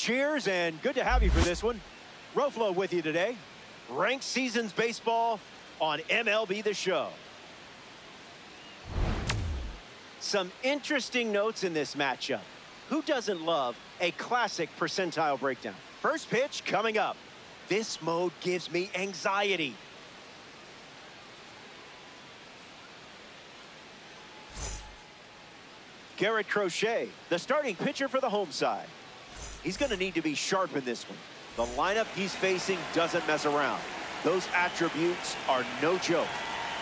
Cheers, and good to have you for this one. Roflo with you today. Ranked Seasons Baseball on MLB The Show. Some interesting notes in this matchup. Who doesn't love a classic percentile breakdown? First pitch coming up. This mode gives me anxiety. Garrett Crochet, the starting pitcher for the home side. He's going to need to be sharp in this one. The lineup he's facing doesn't mess around. Those attributes are no joke.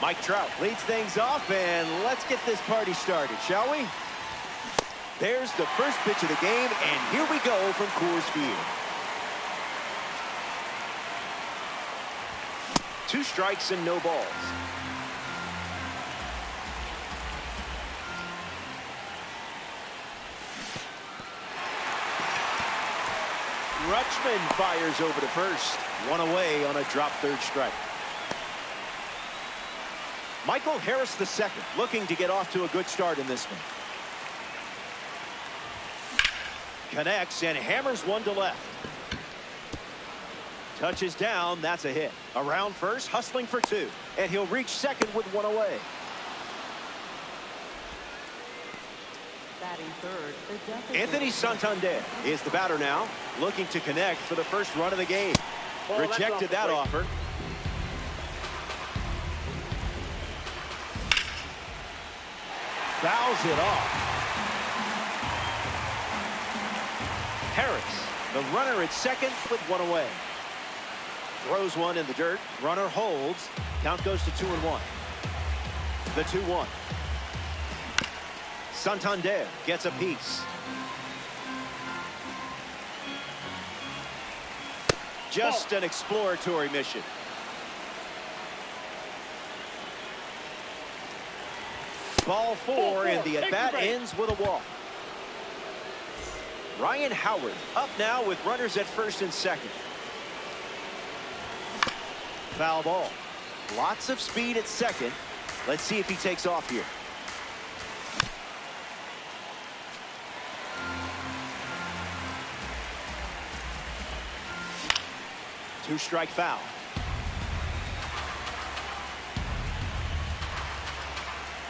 Mike Trout leads things off, and let's get this party started, shall we? There's the first pitch of the game, and here we go from Coors Field. 2 strikes and no balls. Rutschman fires over to first. 1 away on a drop third strike. Michael Harris II looking to get off to a good start in this one. Connects and hammers one to left. Touches down, that's a hit. Around first, hustling for 2. And he'll reach second with 1 away. Batting third, Anthony Santander is the batter now, looking to connect for the first run of the game. Rejected that offer. Fouls it off. Harris, the runner at second with 1 away. Throws one in the dirt. Runner holds. Count goes to 2-1. The 2-1. Santander gets a piece. Just an exploratory mission. Ball 4, and the at-bat ends with a walk. Ryan Howard up now with runners at first and second. Foul ball. Lots of speed at second. Let's see if he takes off here. Two-strike foul.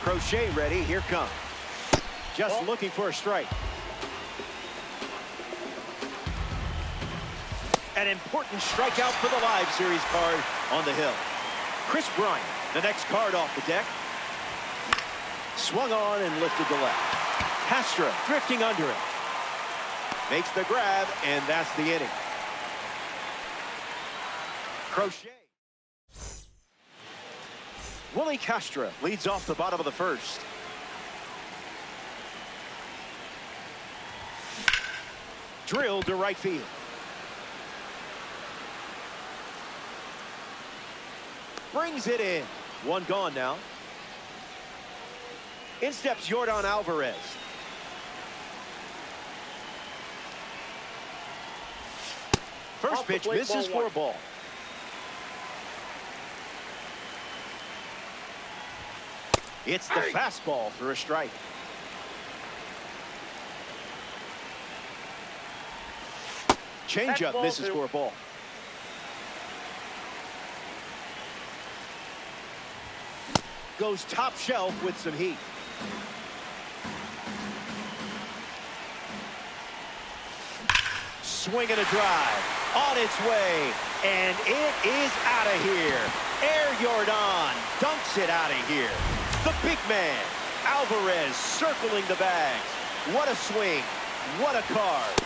Crochet ready. Here comes. Just looking for a strike. An important strikeout for the live series card on the hill. Chris Bryant, the next card off the deck. Swung on and lifted to left. Castro drifting under it. Makes the grab, and that's the inning. Crochet. Willie Castro leads off the bottom of the first. Drilled to right field. Brings it in. 1 gone now. In steps Yordan Alvarez. First pitch misses for a ball. It's the fastball for a strike. Changeup misses for a ball. Goes top shelf with some heat. Swing and a drive. On its way. And it is out of here. Air Yordan dunks it out of here. The big man, Alvarez, circling the bags. What a swing. What a card.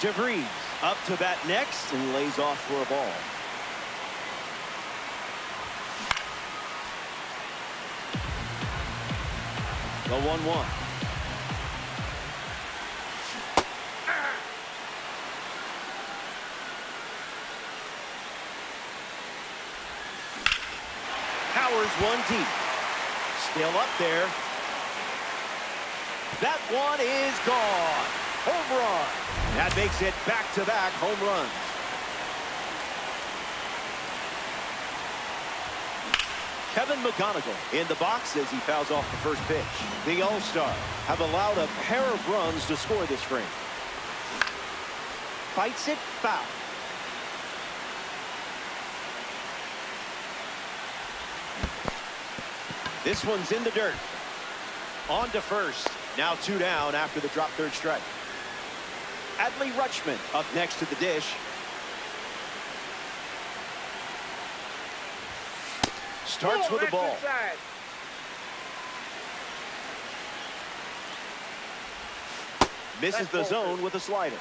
DeVries up to bat next and lays off for a ball. The 1-1. Powers one deep. Still up there. That one is gone. Home run. That makes it back-to-back home runs. Kevin McGonigal in the box as he fouls off the first pitch. The All-Stars have allowed a pair of runs to score this frame. fights it, foul. This one's in the dirt. On to first. Now 2 down after the drop third strike. Adley Rutschman up next to the dish. Starts with the ball. Misses the zone with a slider.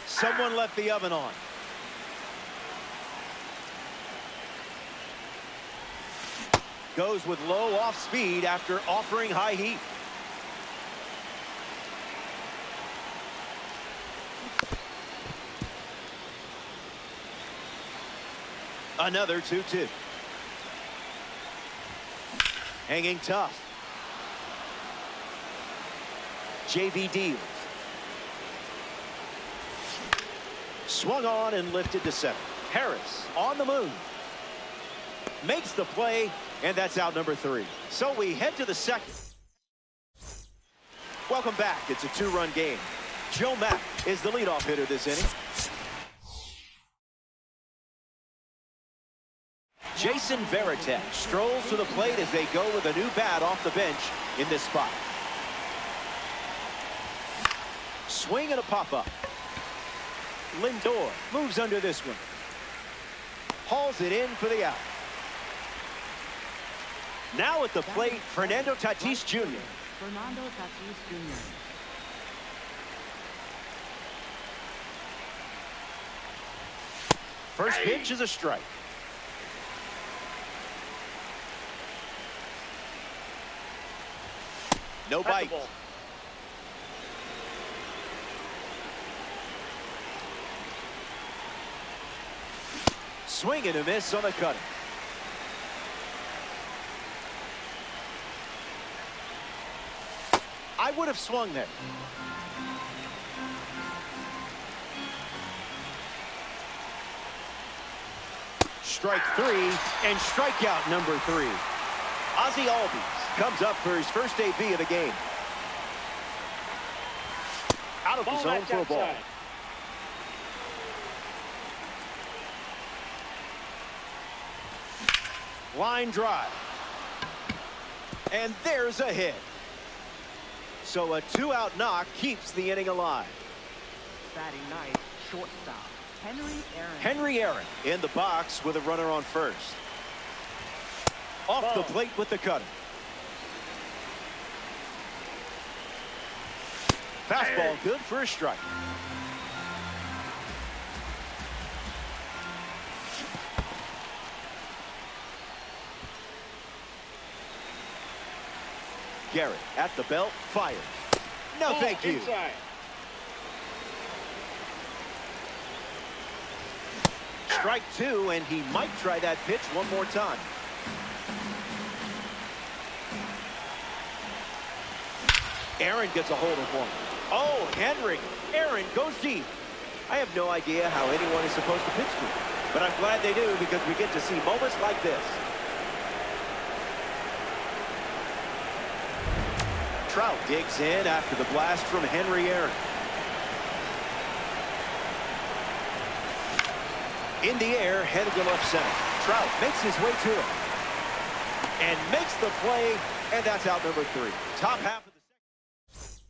Someone left the oven on. Goes with low off speed after offering high heat. Another 2-2. Hanging tough. JV deals. Swung on and lifted to 7. Harris on the move. Makes the play, and that's out number 3. So we head to the second. Welcome back. It's a 2-run game. Joe Mack is the leadoff hitter this inning. Jason Varitek strolls to the plate as they go with a new bat off the bench in this spot. Swing and a pop-up. Lindor moves under this one. Hauls it in for the out. Now at the plate, Fernando Tatis Jr. Fernando Tatis Jr. First pitch is a strike. No bite. Swing and a miss on the cutter. I would have swung there. Strike 3 and strikeout number 3. Ozzie Albies comes up for his first AB of the game. Out of the zone for a ball. Line drive. And there's a hit. So a 2-out knock keeps the inning alive. Batting ninth, shortstop, Henry Aaron. Henry Aaron in the box with a runner on first. Off the plate with the cutter. Fastball good for a strike. Garrett at the belt, fires. No, thank you. Inside. Strike 2, and he might try that pitch one more time. Aaron gets a hold of one. Oh, Henry. Aaron goes deep. I have no idea how anyone is supposed to pitch to him, but I'm glad they do because we get to see moments like this. Trout digs in after the blast from Henry Aaron. In the air, headed to left center. Trout makes his way to it. And makes the play, and that's out number 3. Top half of the second.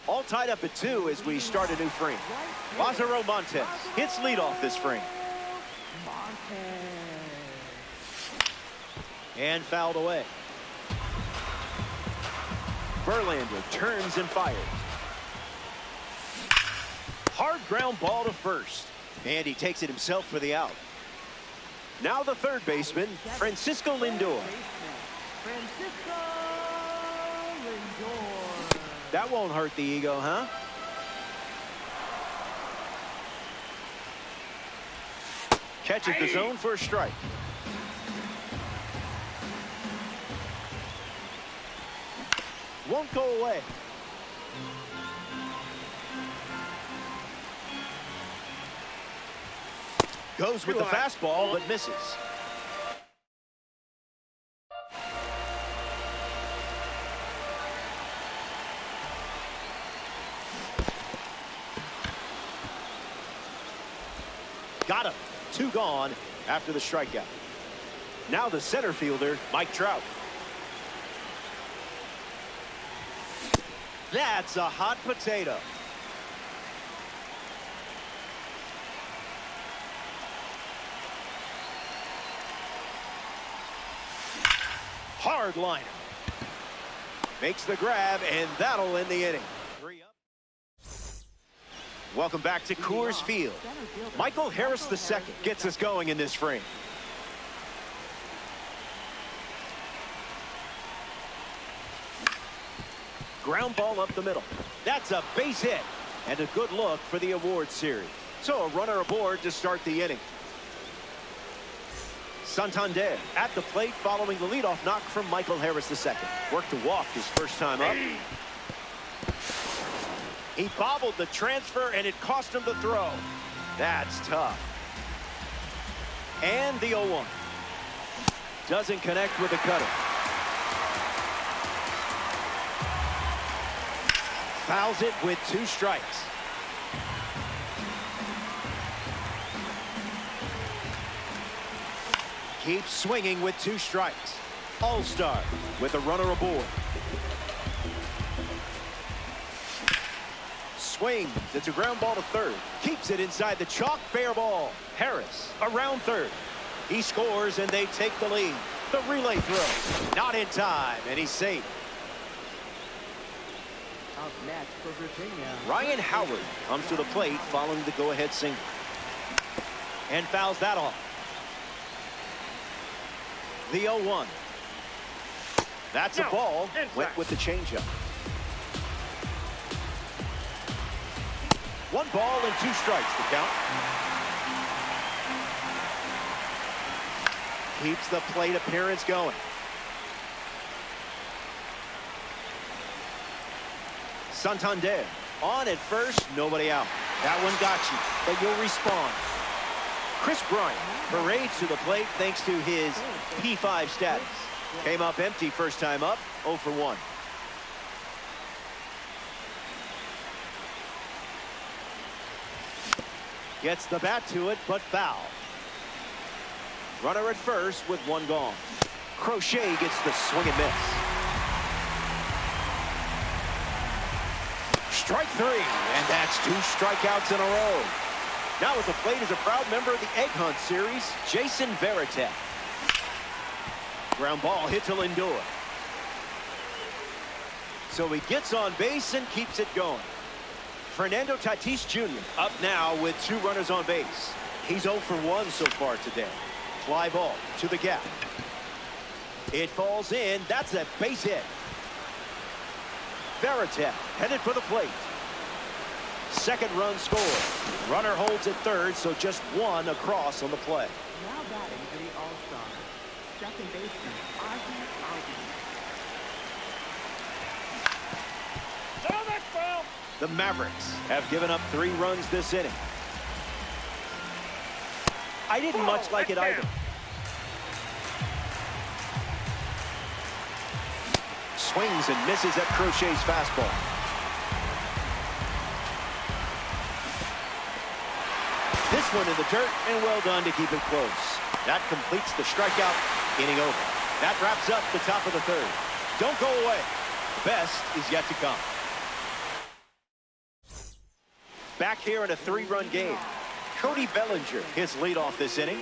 All tied up at 2 as we start a new frame. Lázaro Montes hits leadoff this frame. And fouled away. Verlander turns and fires. Hard ground ball to first. And he takes it himself for the out. Now the third baseman, Francisco Lindor. That won't hurt the ego, huh? Catches the zone for a strike. Won't go away. Goes with the fastball, but misses. Got him. 2 gone after the strikeout. Now the center fielder, Mike Trout. That's a hot potato. Hard liner. Makes the grab, and that'll end the inning. 3 up. Welcome back to Coors Field. Michael Harris II gets us going in this frame. Ground ball up the middle. That's a base hit and a good look for the award series. So a runner aboard to start the inning. Santander at the plate following the leadoff knock from Michael Harris II. Worked to walk his first time up. He bobbled the transfer and it cost him the throw. That's tough. And the 0-1. Doesn't connect with the cutter. Fouls it with 2 strikes. Keeps swinging with 2 strikes. All-star with a runner aboard. Swings. It's a ground ball to third. Keeps it inside the chalk. Fair ball. Harris around third. He scores and they take the lead. The relay throw. Not in time, and he's safe. Up next for Virginia, Ryan Howard comes to the plate following the go-ahead single. And fouls that off. The 0-1. That's a ball. Went with the changeup. 1 ball and 2 strikes to count. Keeps the plate appearance going. Santander on at first, nobody out. That one got you, but you'll respond. Chris Bryant parades to the plate thanks to his P5 status. Came up empty first time up, 0 for 1. Gets the bat to it, but foul. Runner at first with 1 gone. Crochet gets the swing and miss. Strike 3, and that's 2 strikeouts in a row. Now at the plate is a proud member of the Egg Hunt series, Jason Varitek. Ground ball hit to Lindor. So he gets on base and keeps it going. Fernando Tatis Jr. up now with 2 runners on base. He's 0 for 1 so far today. Fly ball to the gap. It falls in. That's a base hit. Varitek headed for the plate. Second run scored. Runner holds at third, so just 1 across on the play. now batting for the All-Star, second baseman, Ozzie. The Mavericks have given up 3 runs this inning. I didn't much like it either. Swings and misses at Crochet's fastball. This one in the dirt, and well done to keep it close. That completes the strikeout, inning over. That wraps up the top of the 3rd. Don't go away. The best is yet to come. Back here in a 3-run game. Cody Bellinger hits leadoff this inning.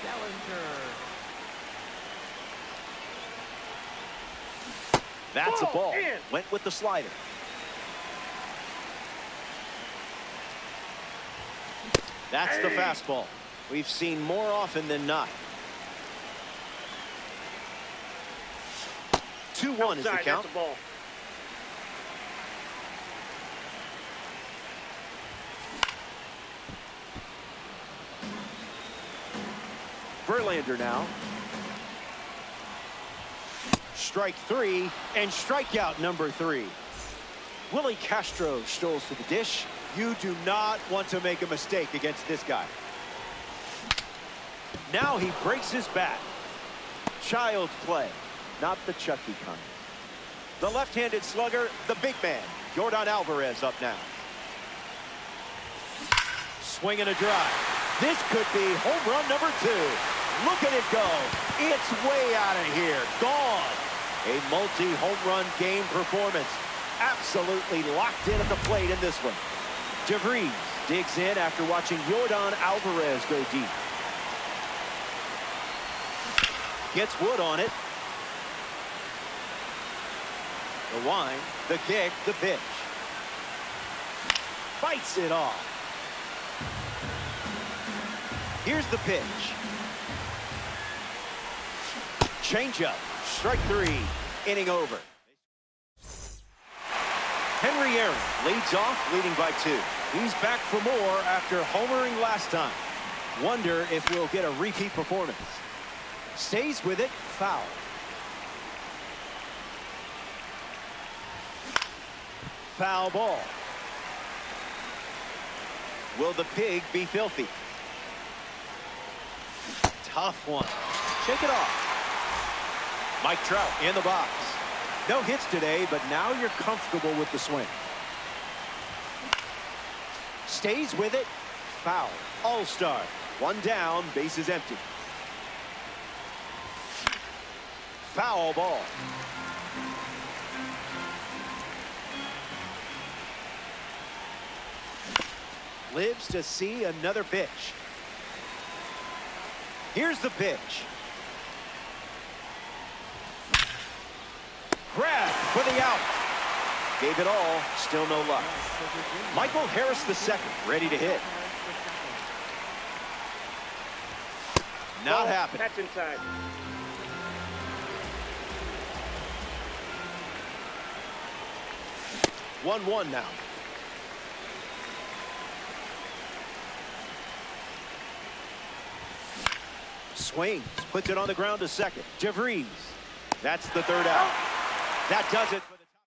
Bellinger. That's a ball. Went with the slider. That's the fastball. We've seen more often than not. 2-1 is the count. Verlander now. Strike 3 and strikeout number 3. Willie Castro strolls to the dish. You do not want to make a mistake against this guy. Now he breaks his bat. Child's play, not the Chucky kind. The left-handed slugger, the big man, Yordan Alvarez up now. Swing and a drive. This could be home run number 2. Look at it go. It's way out of here. Gone. A multi-home run game performance. Absolutely locked in at the plate in this one. DeVries digs in after watching Yordan Alvarez go deep. Gets Wood on it. The wind, the kick, the pitch. Fights it off. Here's the pitch. Changeup. Strike 3. Inning over. Henry Aaron leads off, leading by 2. He's back for more after homering last time. Wonder if we'll get a repeat performance. Stays with it. Foul. Foul ball. Will the pig be filthy? Tough one. Shake it off. Mike Trout in the box. No hits today, but now you're comfortable with the swing. Stays with it. Foul. All-star. 1 down. Base is empty. Foul ball. Lives to see another pitch. Here's the pitch. Grab for the out. Gave it all. Still no luck. Michael Harris II ready to hit. Not happening. That's inside. One now. Swings, puts it on the ground to second. DeVries. That's the 3rd out. That does it for the top.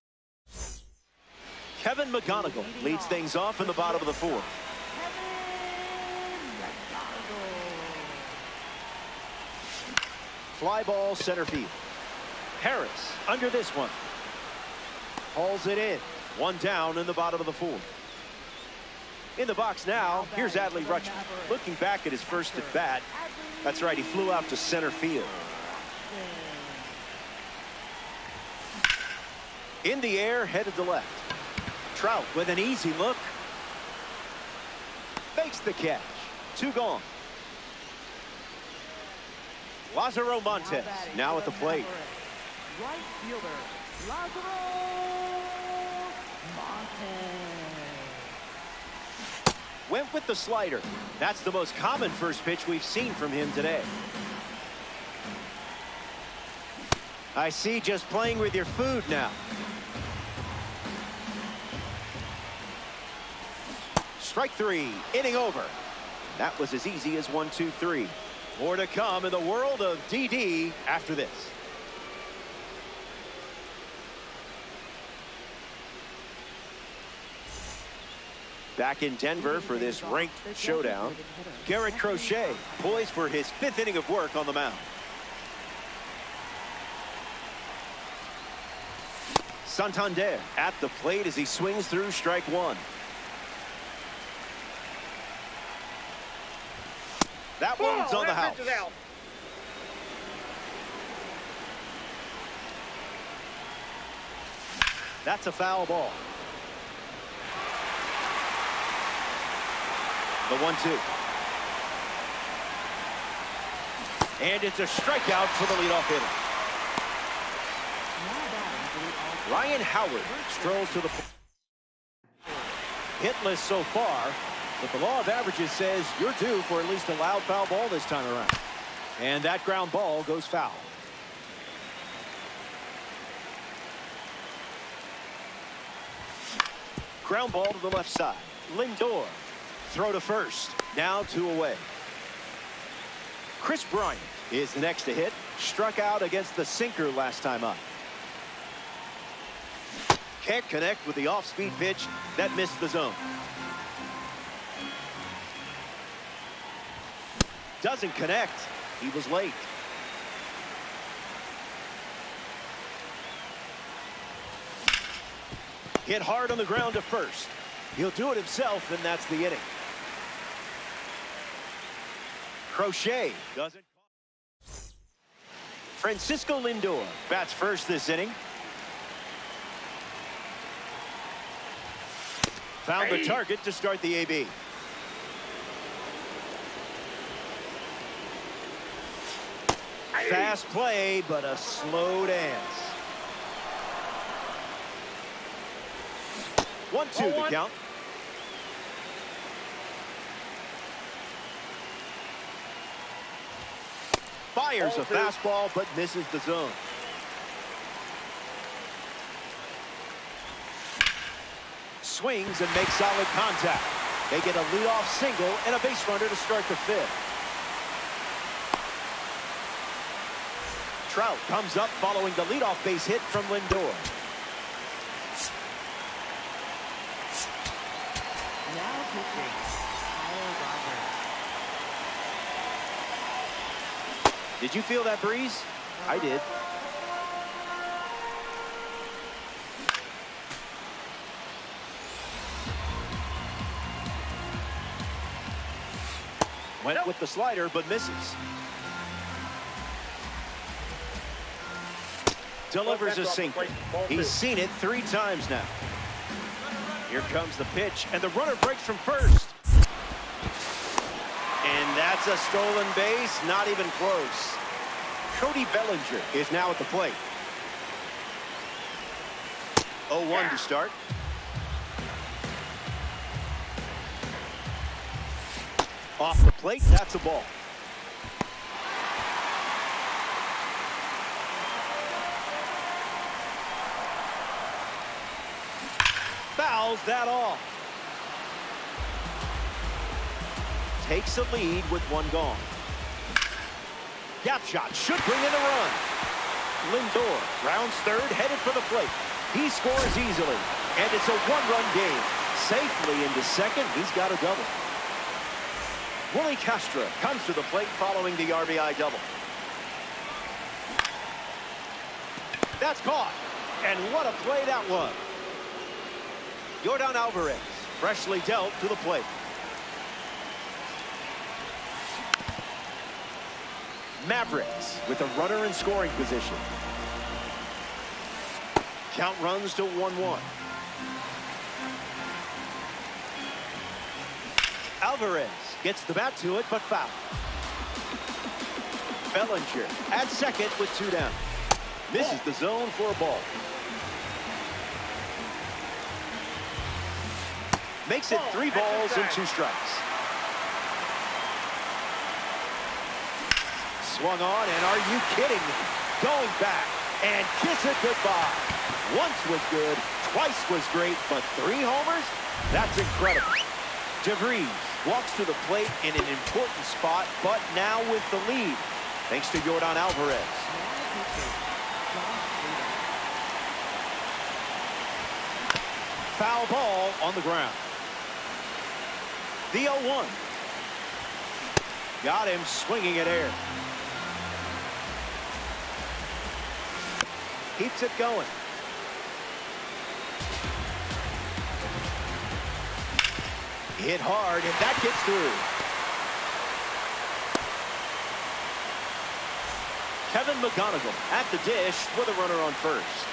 Kevin McGonigal leads things off in the bottom of the 4th. Fly ball center field. Harris under this one. Hauls it in. 1 down in the bottom of the 4th. In the box now, here's Adley Rutschman. Looking back at his first at bat. That's right, he flew out to center field. In the air, headed to left. Trout with an easy look. Fakes the catch. 2 gone. Lázaro Montes now at the plate. Right fielder, Lázaro Montes. Went with the slider. That's the most common first pitch we've seen from him today. I see, just playing with your food now. Strike 3, inning over. That was as easy as 1, 2, 3. More to come in the world of DD after this. Back in Denver for this ranked showdown, Garrett Crochet poised for his 5th inning of work on the mound. Santander at the plate as he swings through strike 1. That one's on the house. That's a foul ball. The 1-2. And it's a strikeout for the leadoff hitter. Ryan Howard strolls to the plate. Hitless so far, but the law of averages says you're due for at least a loud foul ball this time around. And that ground ball goes foul. Ground ball to the left side. Lindor. Throw to first. Now 2 away. Chris Bryant is the next to hit. Struck out against the sinker last time up. Can't connect with the off-speed pitch. That missed the zone. Doesn't connect. He was late. Hit hard on the ground to first. He'll do it himself, and that's the inning. Crochet doesn't. Francisco Lindor bats first this inning. Found the target to start the AB. Fast play, but a slow dance. 1-2 the count. Fires a fastball, but misses the zone. Swings and makes solid contact. They get a leadoff single and a base runner to start the fifth. Trout comes up following the leadoff base hit from Lindor. Now pitching, Kyle Roberts. Did you feel that breeze? I did. Went with the slider, but misses. Delivers a single. He's seen it 3 times now. Here comes the pitch, and the runner breaks from first. And that's a stolen base, not even close. Cody Bellinger is now at the plate. 0-1 to start. Off the plate, that's a ball. Fouls that off. Takes a lead with 1 gone. Gap shot should bring in a run. Lindor rounds third, headed for the plate. He scores easily, and it's a 1-run game. Safely into second, he's got a double. Willie Castro comes to the plate following the RBI double. That's caught, and what a play that was. Yordan Alvarez freshly dealt to the plate. Mavericks with a runner in scoring position. Count runs to 1-1. Alvarez gets the bat to it, but foul. Bellinger at second with 2 down. Misses the zone for a ball. Makes it 3 balls and 2 strikes. Swung on, and are you kidding me? Going back and kiss it goodbye. Once was good, twice was great, but 3 homers? That's incredible. DeVries walks to the plate in an important spot, but now with the lead, thanks to Yordan Alvarez. Foul ball on the ground. The 0-1. Got him swinging at air. Keeps it going. Hit hard, and that gets through. Kevin McGonigal at the dish with a runner on first.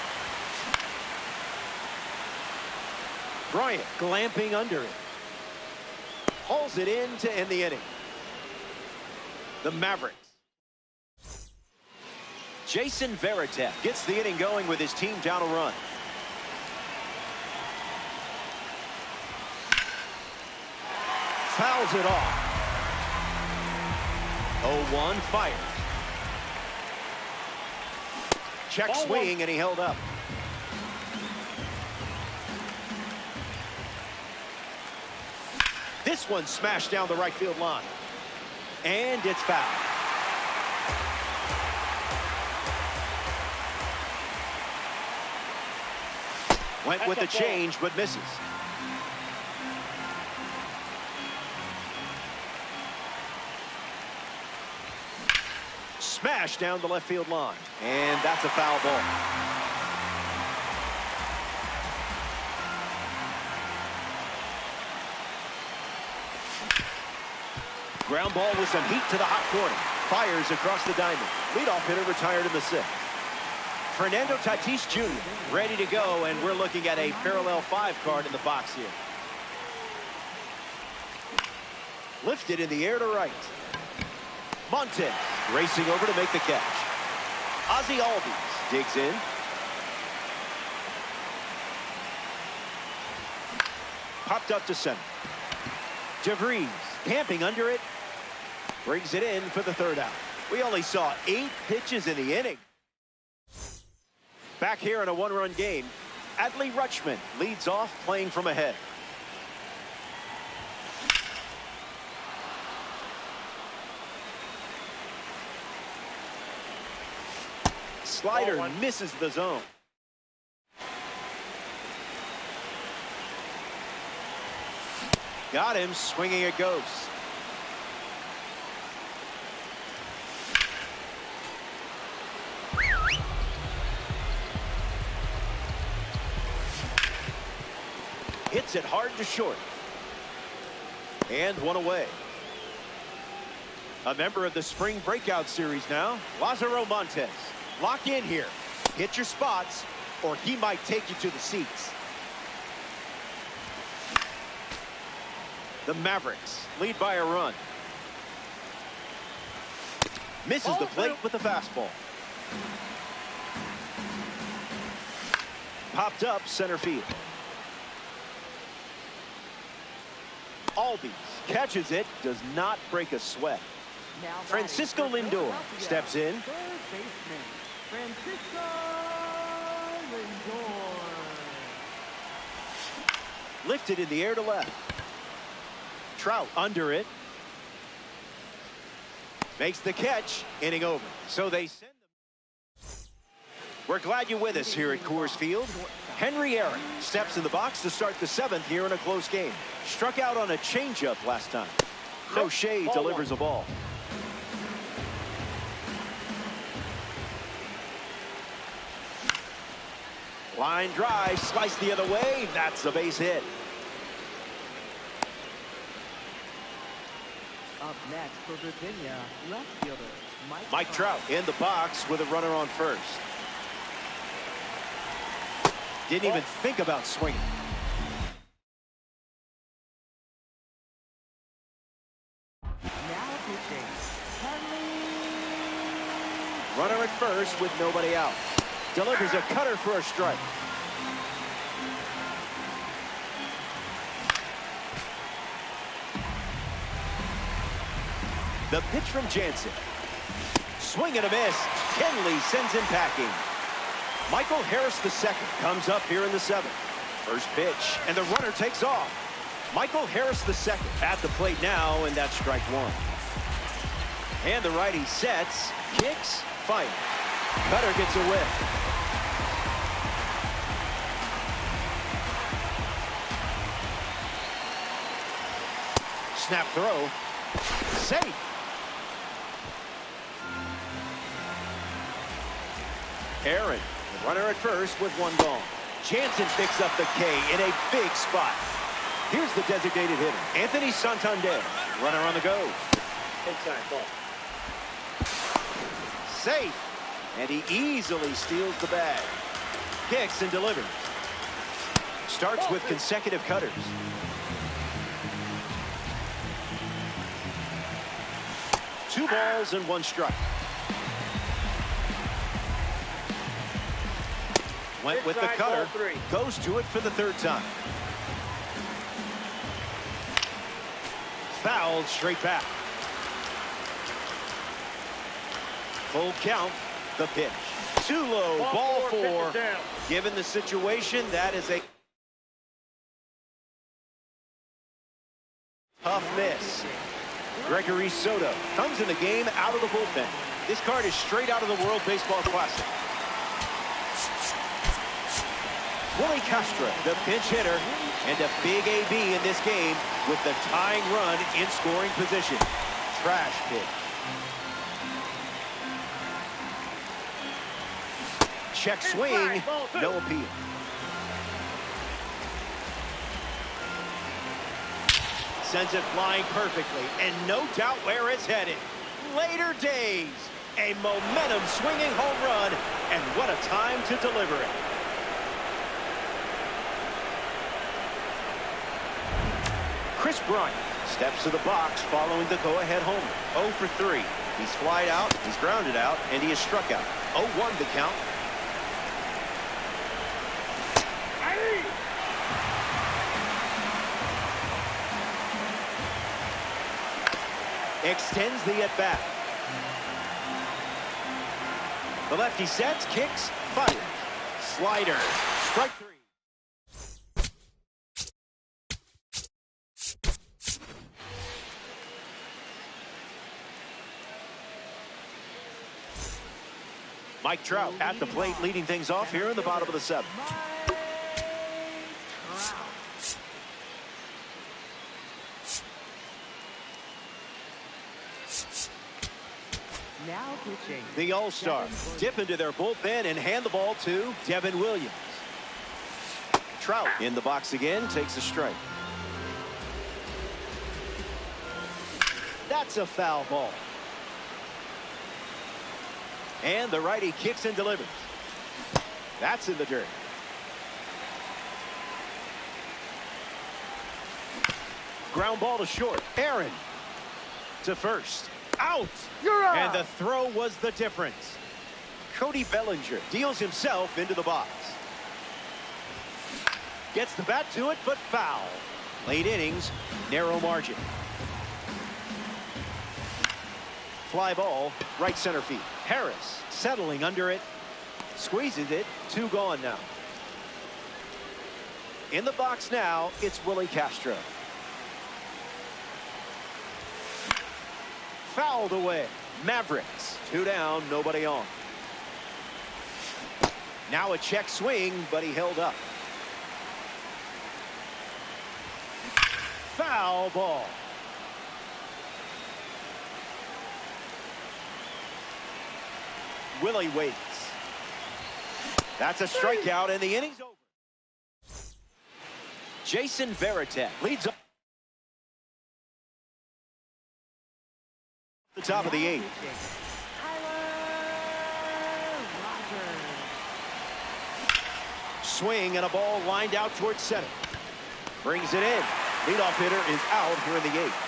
Bryant glamping under it. Hauls it in to end the inning. The Mavericks. Jason Varitek gets the inning going with his team down a run. Fouls it off. 0-1 fires. Check swing, and he held up. This one smashed down the right field line. And it's foul. Went with the change, but misses. Smash down the left field line. And that's a foul ball. Ground ball with some heat to the hot corner. Fires across the diamond. Leadoff hitter retired in the sixth. Fernando Tatis Jr. ready to go, and we're looking at a parallel 5 card in the box here. Lifted in the air to right. Montez racing over to make the catch. Ozzie Albies digs in. Popped up to center. DeVries camping under it. Brings it in for the 3rd out. We only saw 8 pitches in the inning. Back here in a 1-run game, Adley Rutschman leads off, playing from ahead. Slider misses the zone. Got him, swinging it goes. Hits it hard to short. And one away. A member of the spring breakout series now, Lázaro Montes. Lock in here. Hit your spots, or he might take you to the seats. The Mavericks lead by a run. Misses the plate with the fastball. Popped up center field. Albies catches it, does not break a sweat. Francisco Lindor steps in. Third baseman, Francisco Lindor. Lifted in the air to left. Trout under it. Makes the catch. Inning over. So they send them. We're glad you're with us here at Coors Field. Henry Aaron steps in the box to start the 7th here in a close game. Struck out on a changeup last time. Crochet delivers a ball. Line drive, sliced the other way. That's a base hit. Up next for Virginia, left fielder Mike Trout in the box with a runner on first. Didn't even think about swinging. Now pitching. Runner at first with nobody out. Delivers a cutter for a strike. The pitch from Jansen. Swing and a miss. Kenley sends him packing. Michael Harris II comes up here in the 7th. First pitch, and the runner takes off. Michael Harris II at the plate now, and that's strike 1. And the righty sets, kicks, fires. Cutter gets a whiff. Snap throw. Safe. Aaron, the runner at first with 1 gone. Jansen picks up the K in a big spot. Here's the designated hitter, Anthony Santander. Runner on the go. Inside ball. Safe. And he easily steals the bag. Kicks and delivers. Starts with consecutive cutters. Two balls and 1 strike. Went with the cutter. Goes to it for the 3rd time. Fouled straight back. Full count. The pitch. Too low. Ball 4. Given the situation, that is a tough miss. Gregory Soto comes in the game out of the bullpen. This card is straight out of the World Baseball Classic. Willie Castro, the pinch hitter, and a big AB in this game with the tying run in scoring position. Trash pitch. Check swing, no appeal. sends it flying perfectly, and no doubt where it's headed. Later days, a momentum-swinging home run, and what a time to deliver it. Chris Bryant steps to the box following the go-ahead homer. 0 for 3. He's flied out, he's grounded out, and he is struck out. 0-1 the count. Extends the at-bat. The lefty sets, kicks, fires. Slider. Strike 3. Mike Trout at the plate, leading things off here in the bottom of the 7th. Now pitching. The All-Star dip into their bullpen and hand the ball to Devin Williams. Trout in the box again, takes a strike. That's a foul ball. And the righty kicks and delivers. That's in the dirt. Ground ball to short. Aaron to first. Out! You're out! And the throw was the difference. Cody Bellinger deals himself into the box. Gets the bat to it, but foul. Late innings, narrow margin. Fly ball, right center field. Harris settling under it. Squeezes it. 2 gone now. In the box now, it's Willie Castro. Fouled away. Mavericks. 2 down, nobody on. Now a check swing, but he held up. Foul ball. Willie waits. That's a strikeout, and the inning's over. Jason Varitek leads up. The top of the 8th. Swing and a ball lined out towards center. Brings it in. Leadoff hitter is out here in the 8th.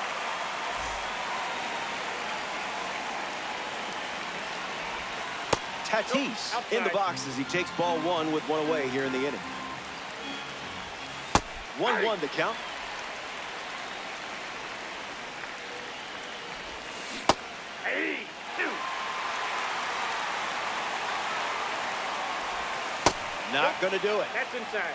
Tatis in the box as he takes ball 1 with 1 away here in the inning. 1-1 the count. Not going to do it. That's inside.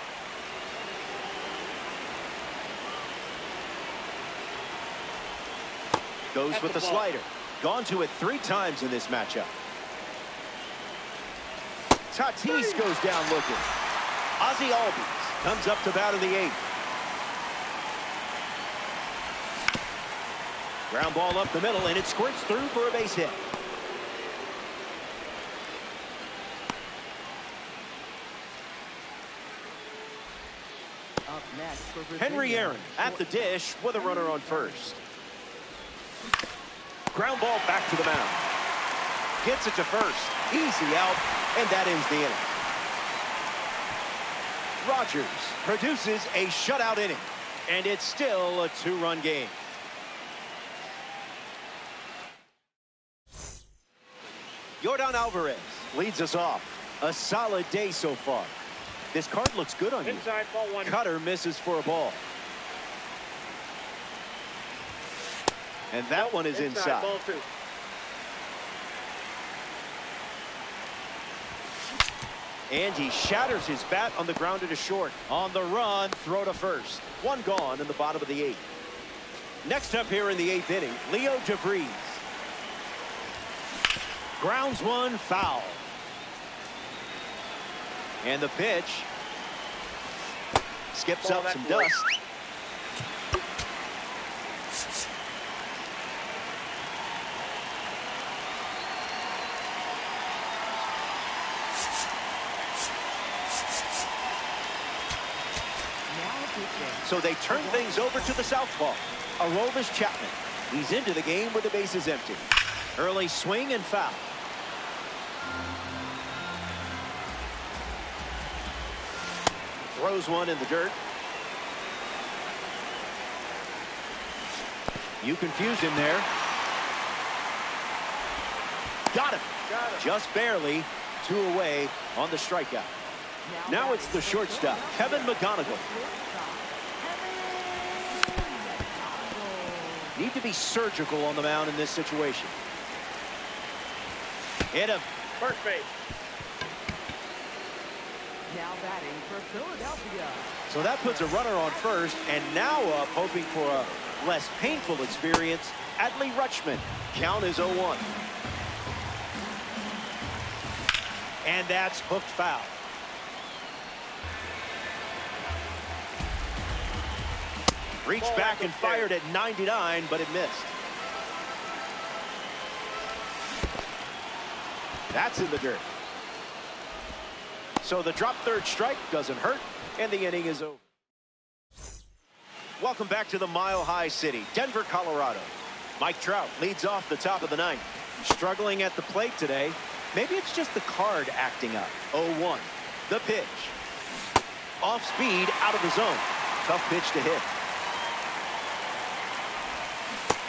Goes with the slider. Gone to it 3 times in this matchup. Tatis goes down looking. Ozzie Albies comes up to bat in the 8th. Ground ball up the middle, and it squirts through for a base hit. Up next for Henry Aaron at the dish with a runner on first. Ground ball back to the mound. Gets it to first. Easy out, and that ends the inning. Rogers produces a shutout inning, and it's still a 2-run game. Yordan Alvarez leads us off. A solid day so far. This card looks good on you. Inside, ball 1. Cutter misses for a ball. And that one is inside. Ball 2. And he shatters his bat on the grounder to short. On the run, throw to first. 1 gone in the bottom of the 8th. Next up here in the 8th inning, Leo DeVries. Grounds 1, foul. And the pitch skips up some dust. So they turn things over to the southpaw. Aroldis Chapman. He's into the game with the bases empty. Early swing and foul. Throws one in the dirt. You confused him there. Got him. Just barely. 2 away on the strikeout. Now it's the shortstop, Kevin McGonigal. Need to be surgical on the mound in this situation. Hit him. First base. Now batting for Philadelphia. So that puts a runner on first, and now up hoping for a less painful experience. Adley Rutschman. Count is 0-1. And that's hooked foul. Reached back and fired at 99, but it missed. That's in the dirt. So the drop third strike doesn't hurt, and the inning is over. Welcome back to the Mile High City, Denver, Colorado. Mike Trout leads off the top of the ninth. Struggling at the plate today. Maybe it's just the card acting up. 0-1. The pitch. Off speed, out of the zone. Tough pitch to hit.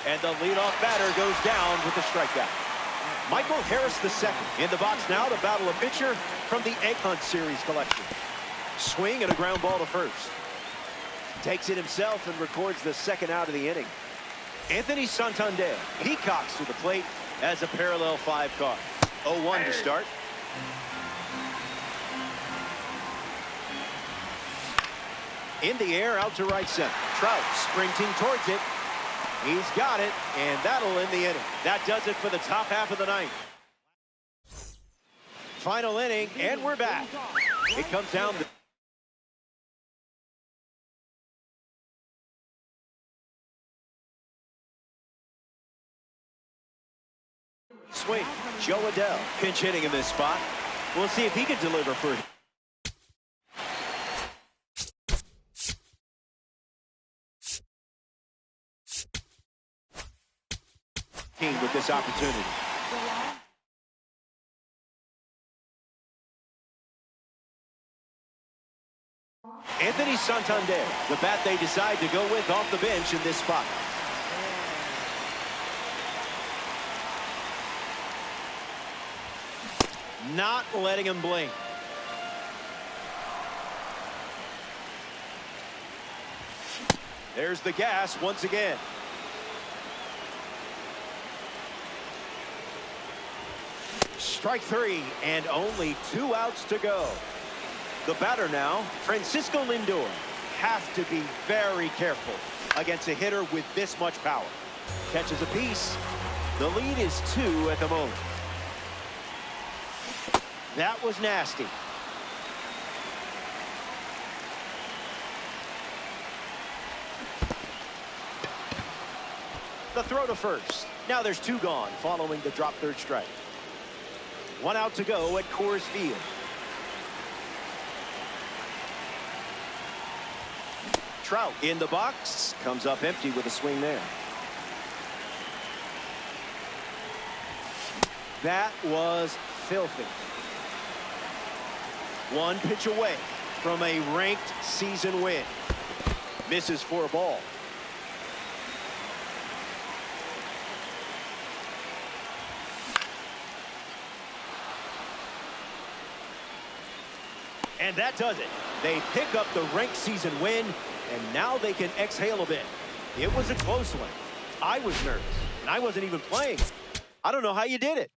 And the leadoff batter goes down with the strikeout. Michael Harris II in the box now to battle a pitcher from the Egg Hunt Series collection. Swing and a ground ball to first. Takes it himself and records the second out of the inning. Anthony Santander peacocks to the plate as a parallel 5 card. 0-1 to start. In the air, out to right center. Trout sprinting towards it. He's got it, and that'll end the inning. That does it for the top half of the ninth. Final inning, and we're back. It comes down to... Swing. Joe Adell pinch hitting in this spot. We'll see if he can deliver for him. With this opportunity. Anthony Santander, the bat they decide to go with off the bench in this spot. Not letting him blink. There's the gas once again. Strike 3 and only 2 outs to go. The batter now, Francisco Lindor. Have to be very careful against a hitter with this much power. Catches a piece. The lead is 2 at the moment. That was nasty. The throw to first. Now there's 2 gone following the drop third strike. 1 out to go at Coors Field. Trout in the box. Comes up empty with a swing there. That was filthy. 1 pitch away from a ranked season win. Misses for a ball. And that does it. They pick up the ranked season win, and now they can exhale a bit. It was a close one. I was nervous, and I wasn't even playing. I don't know how you did it.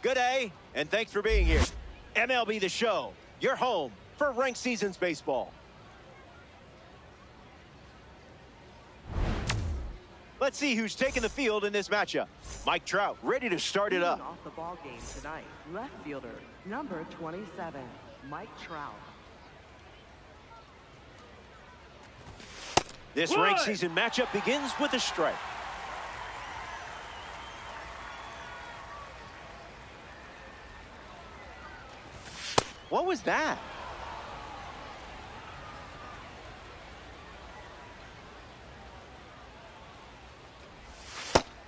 Good day, and thanks for being here. MLB The Show, your home for ranked seasons baseball. Let's see who's taking the field in this matchup. Mike Trout ready to start it up. Off the ball game tonight, left fielder, number 27, Mike Trout. This ranked season matchup begins with a strike. What was that?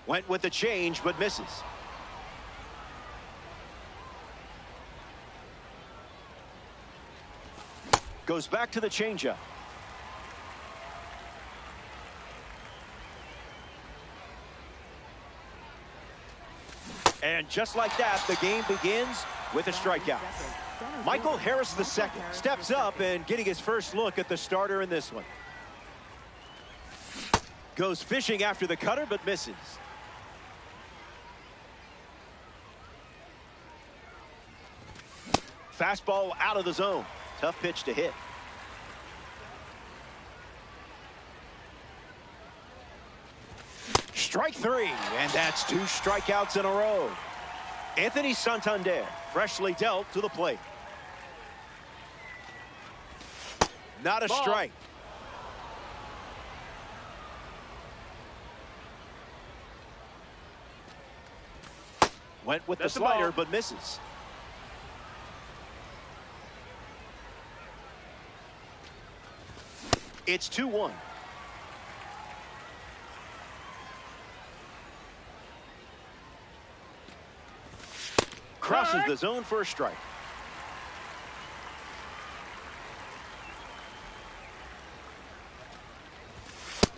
Went with the change, but misses. Goes back to the changeup. And just like that, the game begins with a strikeout. Michael Harris II steps up and getting his first look at the starter in this one. Goes fishing after the cutter, but misses. Fastball out of the zone. Tough pitch to hit. Strike three, and that's 2 strikeouts in a row. Anthony Santander, freshly dealt to the plate. Not a strike. Went with the slider, but misses. It's 2-1. Crosses the zone for a strike.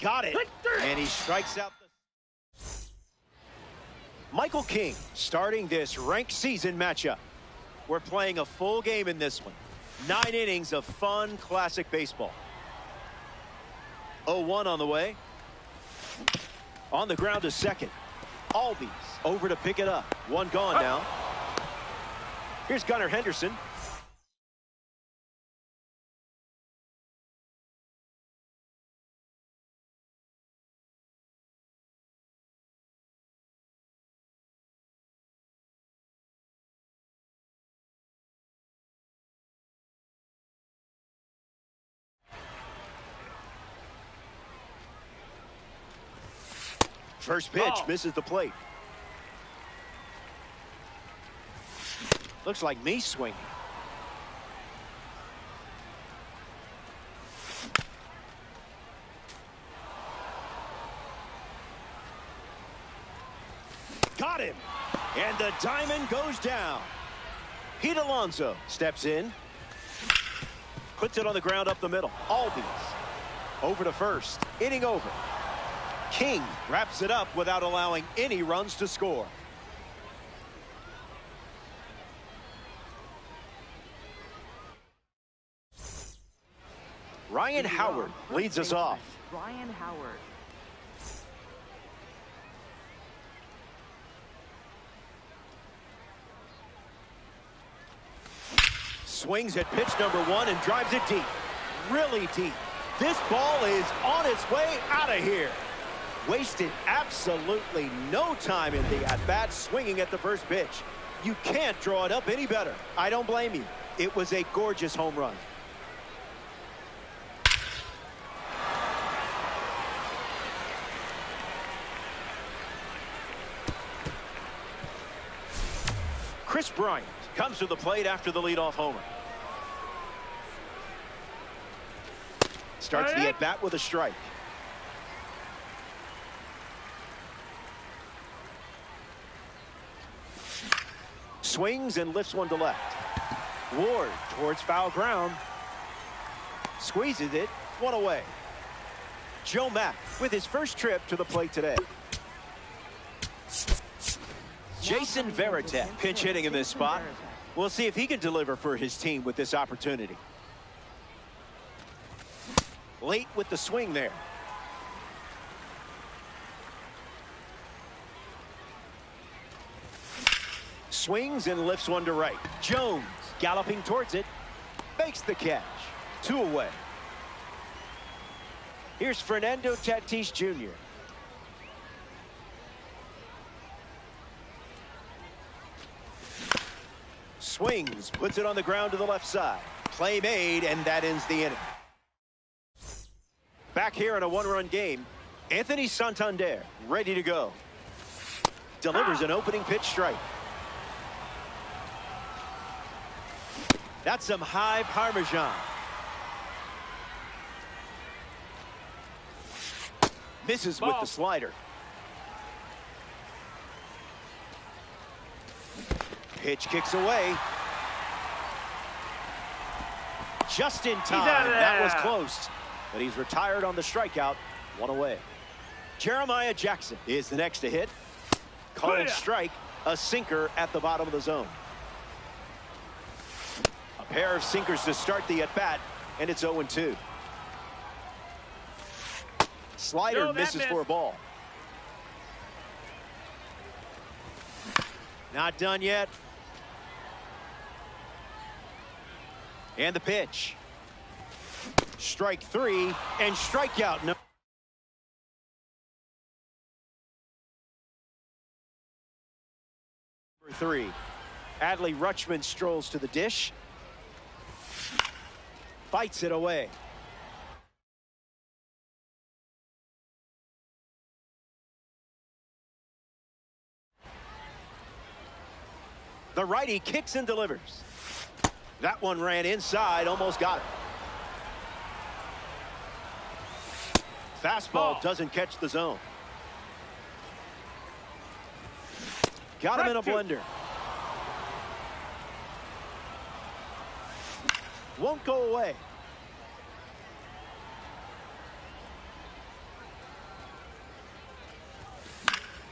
Got it. And he strikes out. Michael King starting this ranked season matchup. We're playing a full game in this one. 9 innings of fun classic baseball. 0-1 on the way. On the ground to second. Albies over to pick it up. One gone now. Here's Gunnar Henderson. First pitch misses the plate. Looks like me swinging. Got him. And the diamond goes down. Pete Alonso steps in. Puts it on the ground up the middle. Albies over to first. Inning over. King wraps it up without allowing any runs to score. Ryan Howard leads us off. Ryan Howard. Swings at pitch number 1 and drives it deep. Really deep. This ball is on its way out of here. Wasted absolutely no time in the at-bat swinging at the first pitch. You can't draw it up any better. I don't blame you. It was a gorgeous home run. Chris Bryant comes to the plate after the leadoff homer. Starts the at-bat with a strike. Swings and lifts one to left. Ward towards foul ground. Squeezes it, one away. Joe Mack with his first trip to the plate today. Jason Varitek pinch hitting in this spot. We'll see if he can deliver for his team with this opportunity. Late with the swing there. Swings and lifts one to right. Jones galloping towards it. Makes the catch. 2 away. Here's Fernando Tatis Jr. Swings, puts it on the ground to the left side. Play made, and that ends the inning. Back here in a 1-run game, Anthony Santander ready to go. Delivers an opening pitch strike. That's some high Parmesan. Misses with the slider. Pitch kicks away. Just in time. That was close. But he's retired on the strikeout. 1 away. Jeremiah Jackson is the next to hit. Called strike. A sinker at the bottom of the zone. A pair of sinkers to start the at-bat. And it's 0-2. Slider misses for a ball. Not done yet. And the pitch. Strike 3 and strikeout number 3. Adley Rutschman strolls to the dish. Fights it away. The righty kicks and delivers. That one ran inside, almost got it. Fastball doesn't catch the zone. Got him in a blender. Won't go away.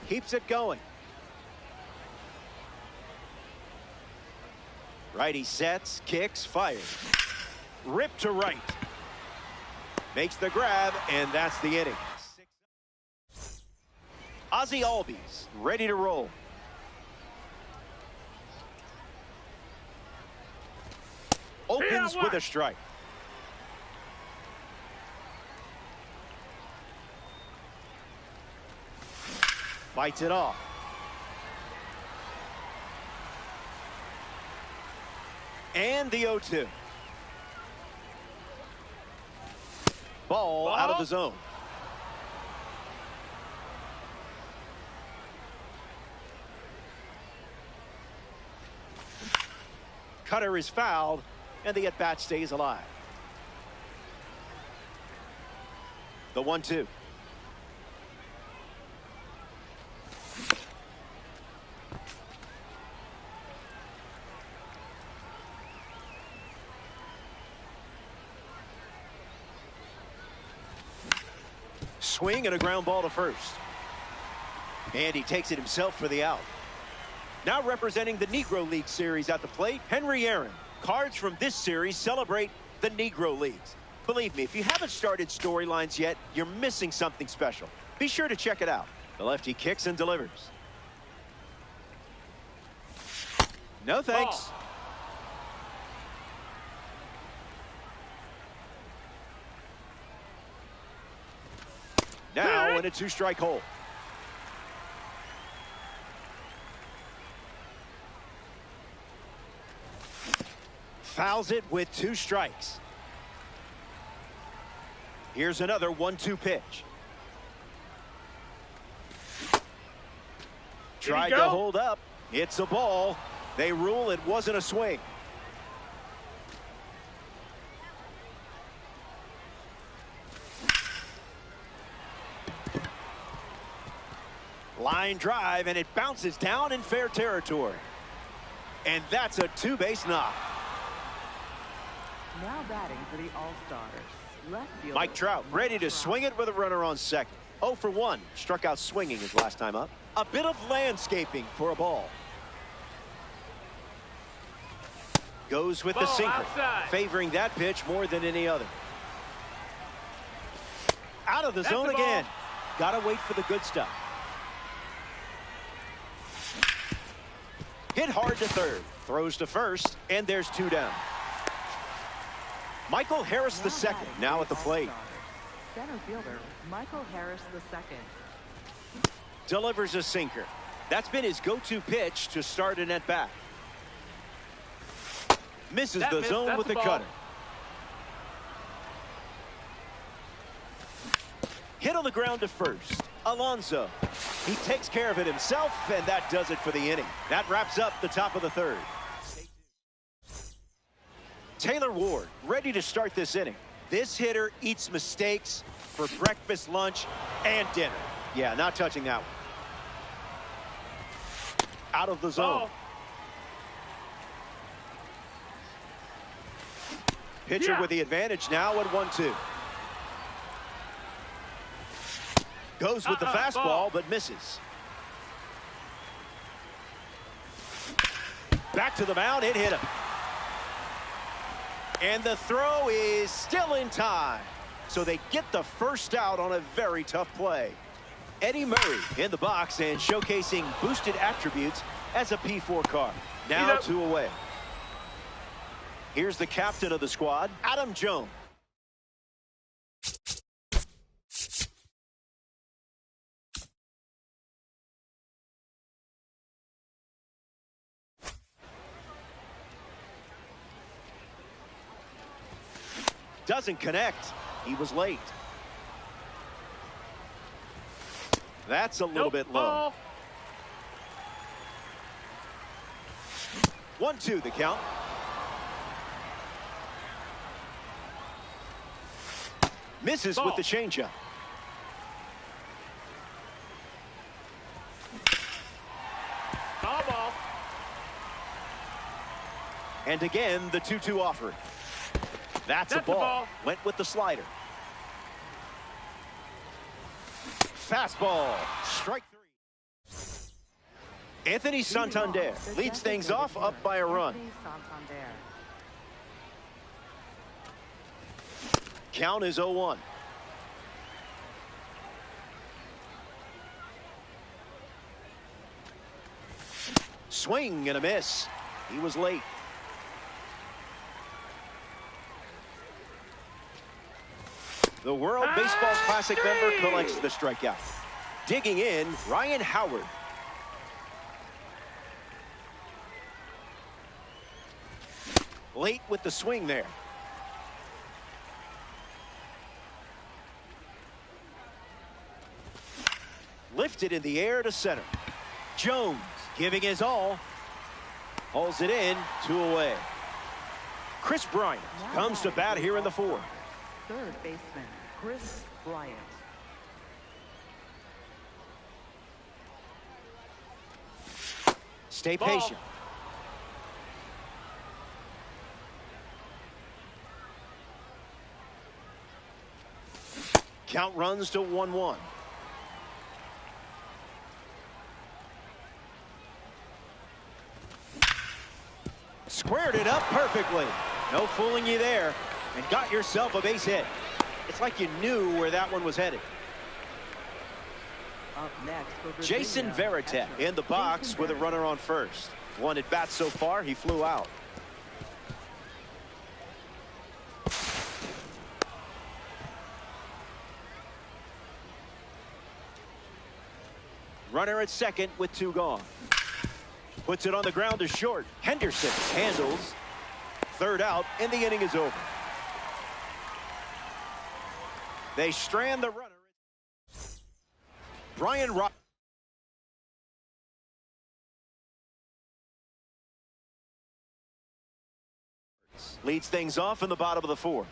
Keeps it going. Righty sets, kicks, fires. Rip to right. Makes the grab, and that's the inning. Ozzie Albies ready to roll. Opens with a strike. Bites it off. And the 0-2. Ball out of the zone. Cutter is fouled, and the at-bat stays alive. The 1-2. Swing and a ground ball to first. And he takes it himself for the out. Now representing the Negro League Series at the plate, Henry Aaron. Cards from this series celebrate the Negro Leagues. Believe me, if you haven't started storylines yet, you're missing something special. Be sure to check it out. The lefty kicks and delivers. No thanks. Now in a 2-strike hole. Fouls it with 2 strikes. Here's another 1-2 pitch. Tried to hold up. It's a ball. They rule it wasn't a swing. Line drive, and it bounces down in fair territory. And that's a 2-base knock. Now batting for the All-Stars. Left fielder Mike Trout ready to swing it with a runner on second. 0 for 1. Struck out swinging his last time up. A bit of landscaping for a ball. Goes with the sinker. Outside. Favoring that pitch more than any other. Out of the zone again. Gotta wait for the good stuff. Hit Hit hard to third. Throws to first, and there's 2 down. Michael Harris II now at the plate. Center fielder Michael Harris II. Delivers a sinker. That's been his go-to pitch to start an at-bat. Misses the zone with the cutter. Hit on the ground to first. Alonso. He takes care of it himself, and that does it for the inning. That wraps up the top of the third. Taylor Ward ready to start this inning. This hitter eats mistakes for breakfast, lunch, and dinner. Yeah, not touching that one. Out of the zone. Pitcher with the advantage now at 1-2. Goes with the fastball, but misses. Back to the mound, it hit him. And the throw is still in time. So they get the first out on a very tough play. Eddie Murray in the box and showcasing boosted attributes as a P4 card. Now 2 away. Here's the captain of the squad, Adam Jones. Doesn't connect. He was late. That's a little bit low. 1-2 the count. Misses with the changeup. Ball. And again, the 2-2 offering. That's a ball. Went with the slider. Fastball. Strike 3. Anthony Santander leads things off up by a run. Count is 0-1. Swing and a miss. He was late. The World Baseball Classic member collects the strikeout. Digging in, Ryan Howard. Late with the swing there. Lifted in the air to center. Jones giving his all. Hauls it in, 2 away. Chris Bryant comes to bat here in the 4th. Third baseman Chris Bryant. Stay patient. Count runs to 1-1. Squared it up perfectly. No fooling you there. And got yourself a base hit. It's like you knew where that one was headed. Up next for Jason Veritek in the box with a runner on first. 1 at bat so far, he flew out. Runner at second with 2 gone. Puts it on the ground to short. Henderson handles. 3rd out, and the inning is over. They strand the runner. Brian Rock leads things off in the bottom of the 4th.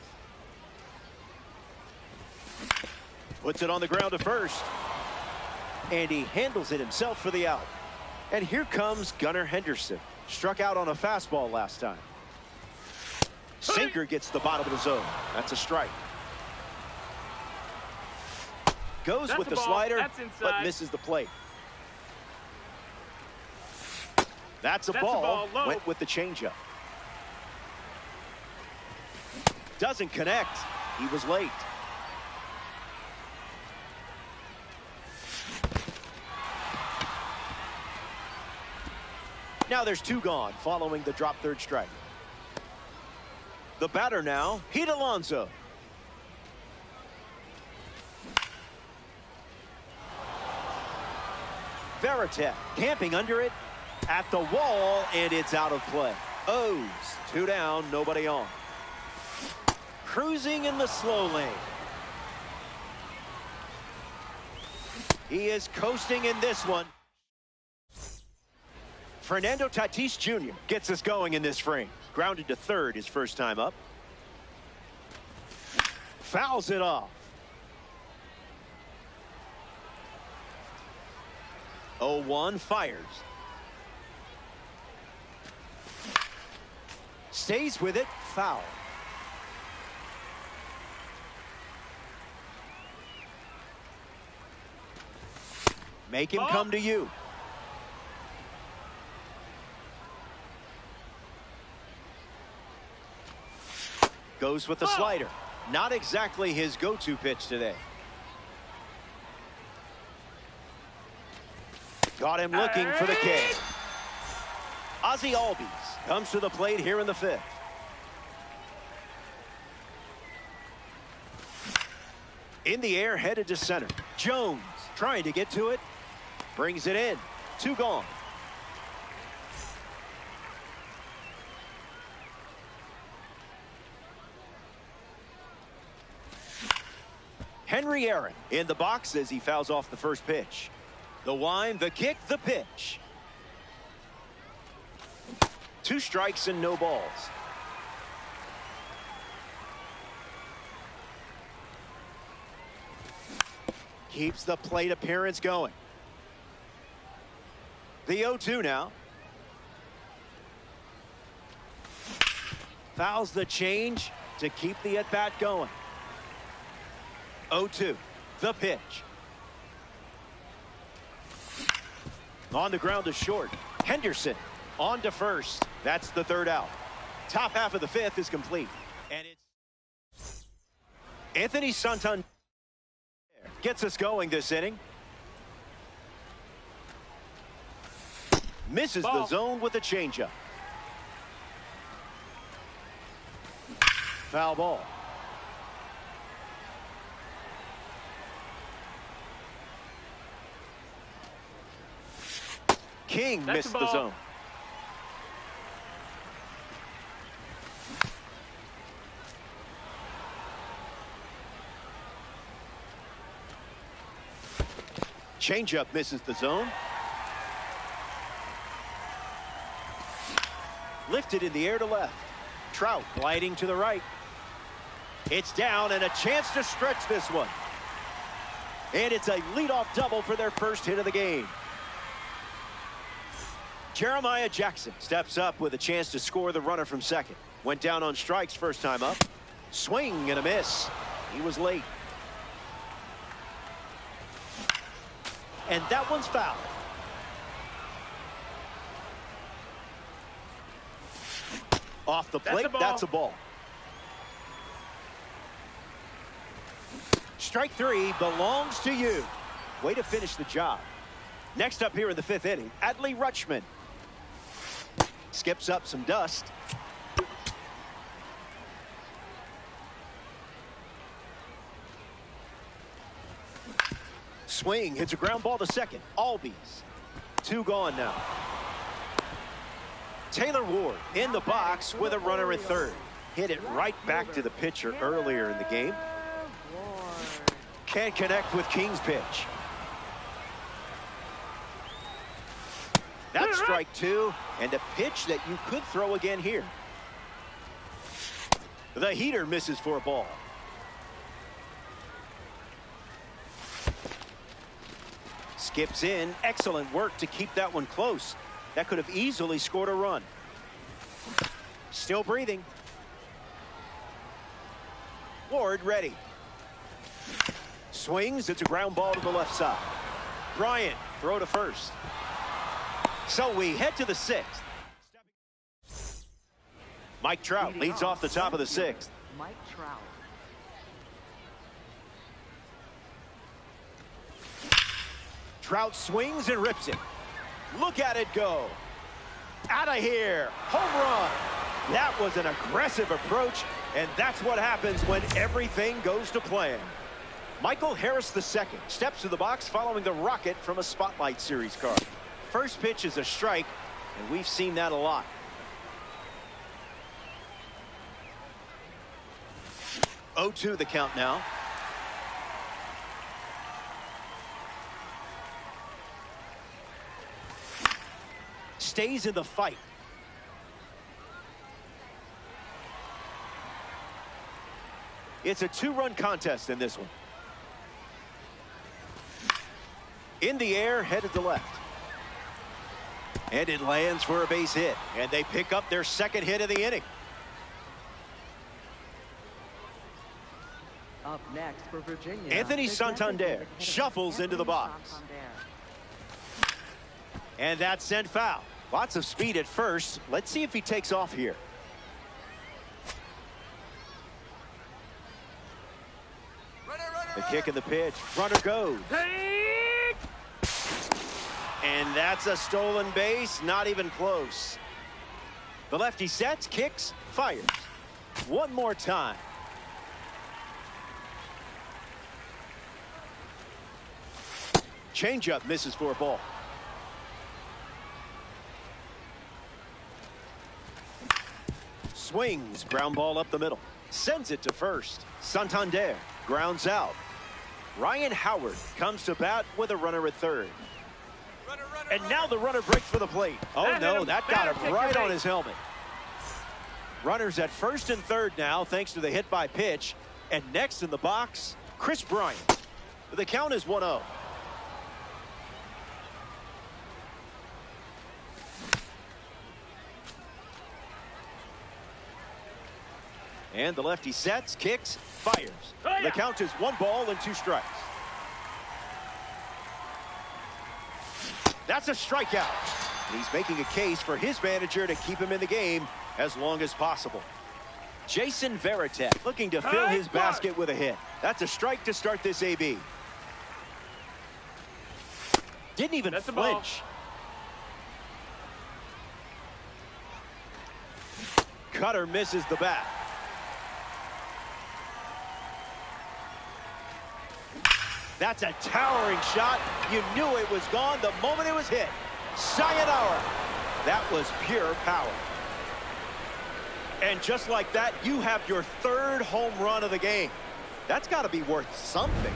Puts it on the ground to first. And he handles it himself for the out. And here comes Gunnar Henderson. Struck out on a fastball last time. Sinker gets the bottom of the zone. That's a strike. Goes with the slider, but misses the plate. That's a ball. Went with the changeup. Doesn't connect. He was late. Now there's 2 gone following the drop third strike. The batter now, Pete Alonso. Veritek camping under it at the wall, and it's out of play. O's 2 down, nobody on. Cruising in the slow lane. He is coasting in this one. Fernando Tatis Jr. gets us going in this frame. Grounded to third his first time up. Fouls it off. 0-1 fires. Stays with it, foul. Make him come to you. Goes with the slider. Not exactly his go-to pitch today. Got him looking for the K. Ozzie Albies comes to the plate here in the 5th. In the air, headed to center. Jones trying to get to it. Brings it in. 2 gone. Henry Aaron in the box as he fouls off the first pitch. The wind, the kick, the pitch. 2 strikes and no balls. Keeps the plate appearance going. The 0-2 now. Fouls the change to keep the at-bat going. 0-2, the pitch. On the ground to short. Henderson on to first. That's the 3rd out. Top half of the 5th is complete. And it's Anthony Santander gets us going this inning. Misses the zone with a changeup. Foul ball. King missed the zone. Changeup misses the zone. Lifted in the air to left. Trout gliding to the right. It's down and a chance to stretch this one. And it's a leadoff double for their first hit of the game. Jeremiah Jackson steps up with a chance to score the runner from second. Went down on strikes first time up. Swing and a miss. He was late. And that one's foul. Off the plate, that's a ball. Strike 3 belongs to you. Way to finish the job. Next up here in the 5th inning, Adley Rutschman. Skips up some dust. Swing, hits a ground ball to second. Albies. 2 gone now. Taylor Ward in the box with a runner at third. Hit it right back to the pitcher earlier in the game. Can't connect with King's pitch. That's strike 2, and a pitch that you could throw again here. The heater misses for a ball. Skips in. Excellent work to keep that one close. That could have easily scored a run. Still breathing. Ward ready. Swings. It's a ground ball to the left side. Bryant, throw to first. So we head to the 6th. Mike Trout leads off the top of the 6th. Mike Trout. Trout swings and rips it. Look at it go. Out of here. Home run. That was an aggressive approach, and that's what happens when everything goes to plan. Michael Harris II steps to the box following the rocket from a Spotlight Series card. First pitch is a strike, and we've seen that a lot. Oh, 2 the count now. Stays in the fight. It's a 2-run contest in this one. In the air, headed to left. And it lands for a base hit. And they pick up their second hit of the inning. Up next for Virginia, Anthony Santander shuffles into the box. And that's sent foul. Lots of speed at first. Let's see if he takes off here. The kick and the pitch. Runner goes. And that's a stolen base. Not even close. The lefty sets, kicks, fires. One more time. Changeup misses for a ball. Swings, ground ball up the middle. Sends it to first. Santander grounds out. Ryan Howard comes to bat with a runner at third. And now the runner breaks for the plate. Oh no, that got him right on his helmet. Runners at first and third now thanks to the hit by pitch. And next in the box, Chris Bryant. The count is 1-0. And the lefty sets, kicks, fires. The count is 1 ball and 2 strikes. That's a strikeout. And he's making a case for his manager to keep him in the game as long as possible. Jason Varitek looking to fill his basket with a hit. That's a strike to start this AB. Didn't even flinch. Cutter misses the bat. That's a towering shot. You knew it was gone the moment it was hit. Sayonara. That was pure power. And just like that, you have your 3rd home run of the game. That's got to be worth something.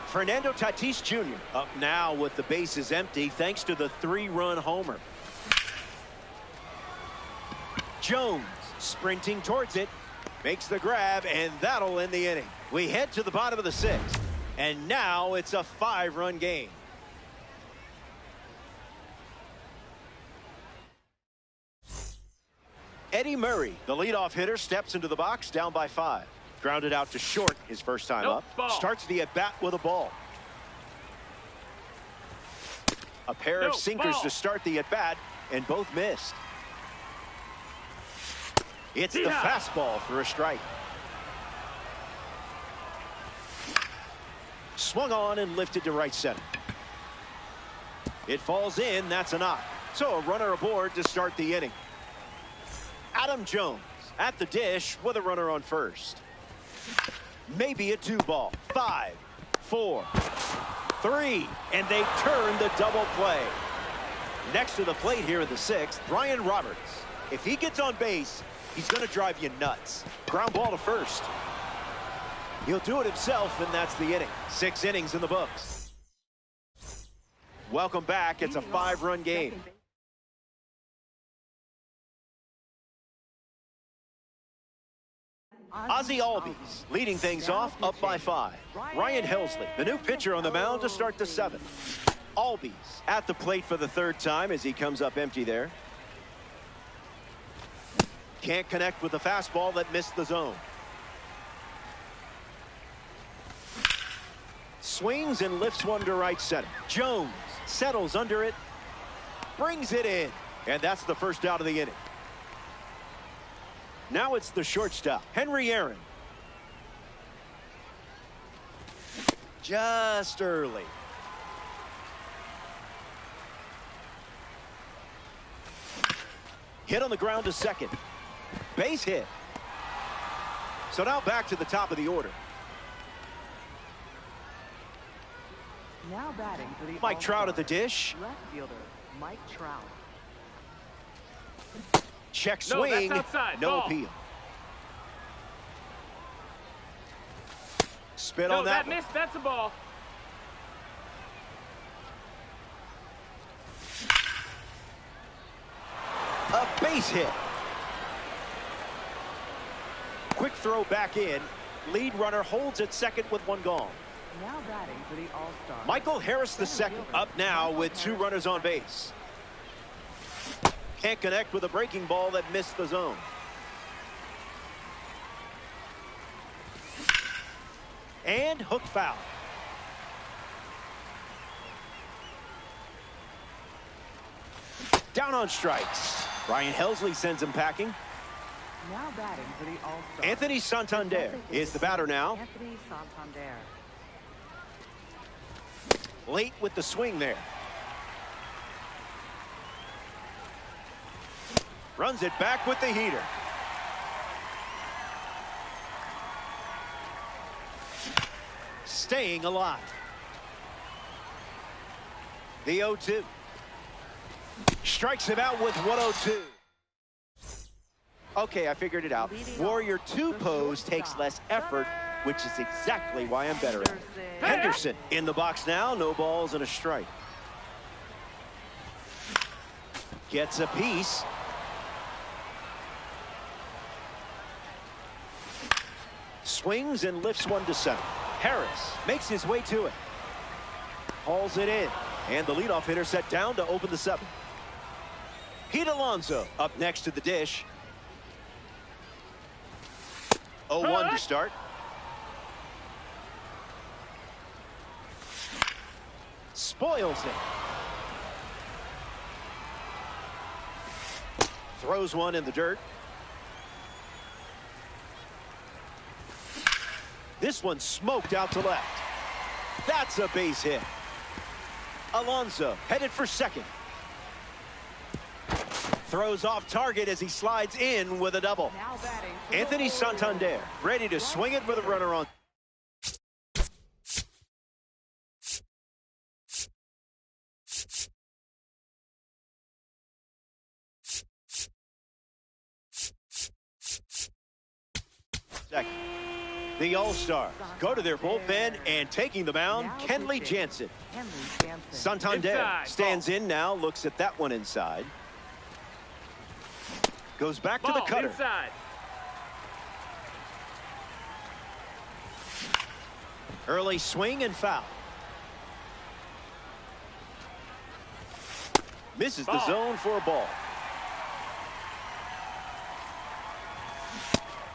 Fernando Tatis Jr. up now with the bases empty thanks to the 3-run homer. Jones sprinting towards it. Makes the grab, and that'll end the inning. We head to the bottom of the 6th. And now it's a 5-run game. Eddie Murray, the leadoff hitter, steps into the box down by 5. Grounded out to short his first time up. Starts the at-bat with a ball. A pair of sinkers to start the at-bat, and both missed. It's the fastball for a strike. Swung on and lifted to right center. It falls in. That's a knock. So a runner aboard to start the inning. Adam Jones at the dish with a runner on first. Maybe a 2-ball. 5, 4, 3, and they turn the double play. Next to the plate here in the 6th, Brian Roberts. If he gets on base, he's going to drive you nuts. Ground ball to first. He'll do it himself, and that's the inning. 6 innings in the books. Welcome back. It's a 5-run game. Ozzie Albies leading things off up by 5. Ryan Helsley, the new pitcher on the mound to start the 7th. Albies at the plate for the 3rd time as he comes up empty there. Can't connect with the fastball that missed the zone. Swings and lifts one to right center. Jones settles under it, brings it in, and that's the first out of the inning. Now it's the shortstop, Henry Aaron. Just early. Hit on the ground to second. Base hit. So now back to the top of the order. Now batting for the Mike Trout at the dish. left fielder, Mike Trout. Check No, that's swing. outside. No Ball. appeal. Spit No, on that that missed. That's a ball. A base hit. Quick throw back in. Lead runner holds at second with one gone. Now batting for the All-Star. Michael Harris the second up now with 2 runners on base. Can't connect with a breaking ball that missed the zone. And hook foul. Down on strikes. Ryan Helsley sends him packing. Now batting for the All-Star. Anthony Santander is the batter now. Anthony Santander. Late with the swing there. Runs it back with the heater. Staying alive. The 0-2. Strikes him out with 102. Okay, I figured it out. Warrior 2 pose takes less effort, which is exactly why I'm better at it. Henderson in the box now. No balls and a strike. Gets a piece. Swings and lifts one to center. Harris makes his way to it. Hauls it in. And the leadoff hitter set down to open the 7th. Pete Alonso up next to the dish. 0-1 to start. Spoils it. Throws one in the dirt. This one smoked out to left. That's a base hit. Alonso headed for second. Throws off target as he slides in with a double. Now batting for the Anthony Santander ready to swing it with a runner on. Second. The All-Stars go to their bullpen, and taking the mound, Kenley Jansen. Kenley Jansen. Santander Inside. stands in now, looks at that one inside. Goes back to the Ball cutter. inside. Early swing and foul. Misses the Ball. zone for a ball.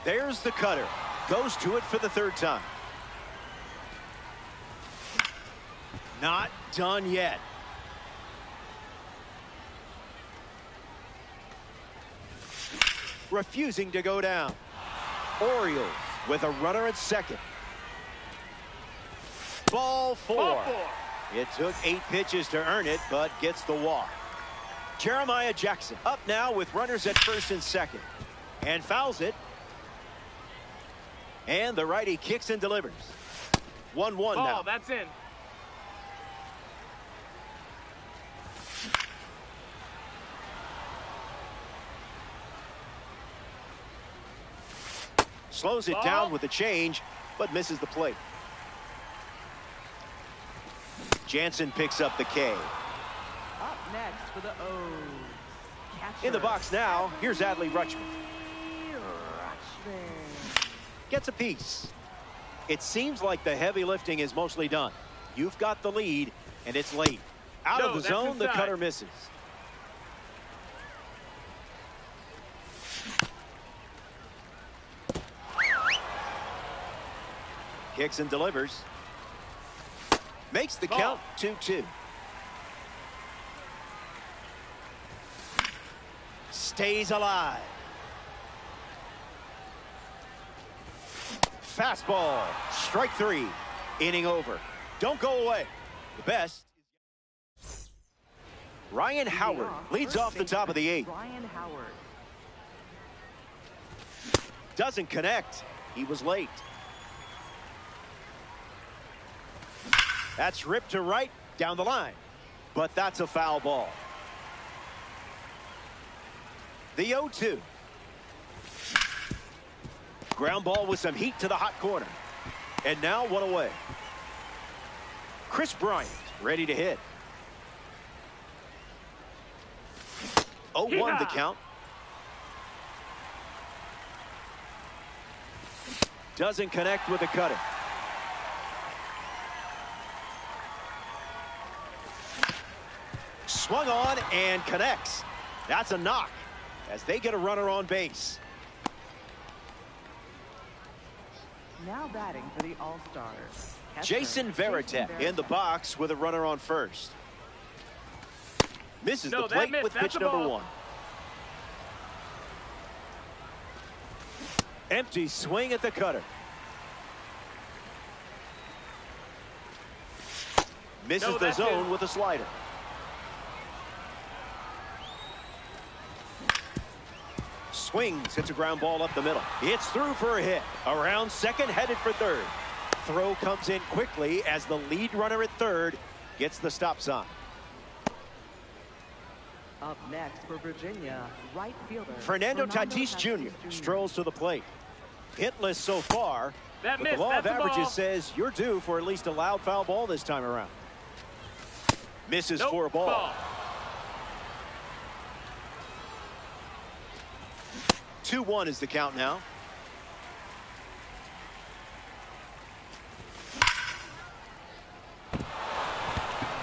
There's the cutter. Goes to it for the 3rd time. Not done yet. Refusing to go down. Orioles with a runner at second. Ball 4. Ball 4. It took 8 pitches to earn it, but gets the walk. Jeremiah Jackson up now with runners at first and second. And fouls it. And the righty kicks and delivers. 1-1 Ball, now. that's in. Slows it Ball. down with the change, but misses the plate. Jansen picks up the K. Up next for the O's. Catcher. In the box now, here's Adley Rutschman. Rutschman. Gets a piece. It seems like the heavy lifting is mostly done. You've got the lead, and it's late. Out No, of the that's zone, the inside. cutter misses. Kicks and delivers. Makes the Ball. count 2-2. Stays alive. Fastball. Strike 3. Inning over. Don't go away. The best. Ryan Howard leads off the top of the 8th. Ryan Howard. Doesn't connect. He was late. That's ripped to right down the line. But that's a foul ball. The 0-2. Ground ball with some heat to the hot corner. And now one away. Chris Bryant ready to hit. 0-1 the count. Doesn't connect with the cutter. Swung on and connects. That's a knock as they get a runner on base. Now batting for the All-Stars. Jason Varitek in the box with a runner on first. Misses the plate with pitch number 1. Empty swing at the cutter. Misses the zone with a slider. Swings, hits a ground ball up the middle. It's through for a hit. Around second, headed for third. Throw comes in quickly as the lead runner at third gets the stop sign. Up next for Virginia, right fielder Fernando Tatis Jr. strolls to the plate. Hitless so far, but the law of averages says you're due for at least a loud foul ball this time around. Misses for a ball. 2-1 is the count now.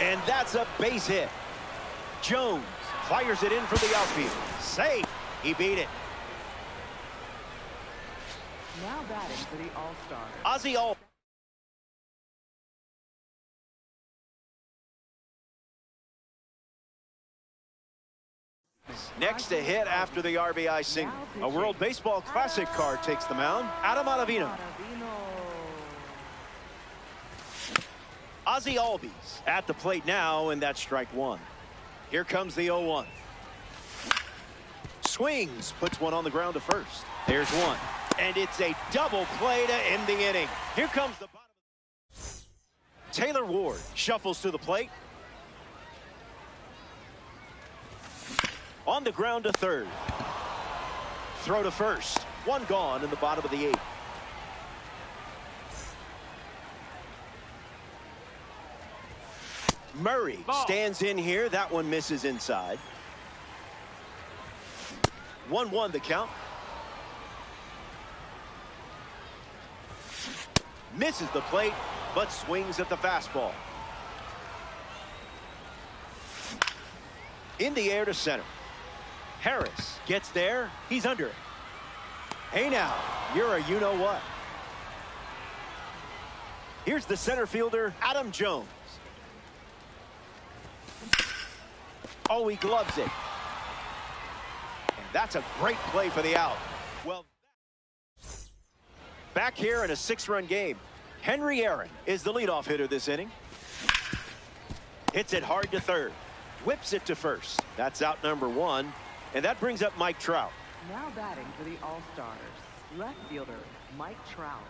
And that's a base hit. Jones fires it in from the outfield. Safe. He beat it. Now batting for the All-Stars. Ozzie Albies. Next to hit after the RBI single. A World Baseball Classic card takes the mound. Adam Ottavino. Ozzie Albies at the plate now, and that's strike 1. Here comes the 0-1. Swings, puts one on the ground to first. There's one. And it's a double play to end the inning. Here comes the bottom. Taylor Ward shuffles to the plate. On the ground to third. Throw to first. One gone in the bottom of the 8th. Murray stands in here. That one misses inside. 1-1 the count. Misses the plate, but swings at the fastball. In the air to center. Harris gets there. He's under it. Hey now, you're a you-know-what. Here's the center fielder, Adam Jones. Oh, he gloves it. And that's a great play for the out. Well, back here in a 6-run game, Henry Aaron is the leadoff hitter this inning. Hits it hard to third. Whips it to first. That's out number 1. And that brings up Mike Trout. Now batting for the All-Stars, left fielder Mike Trout.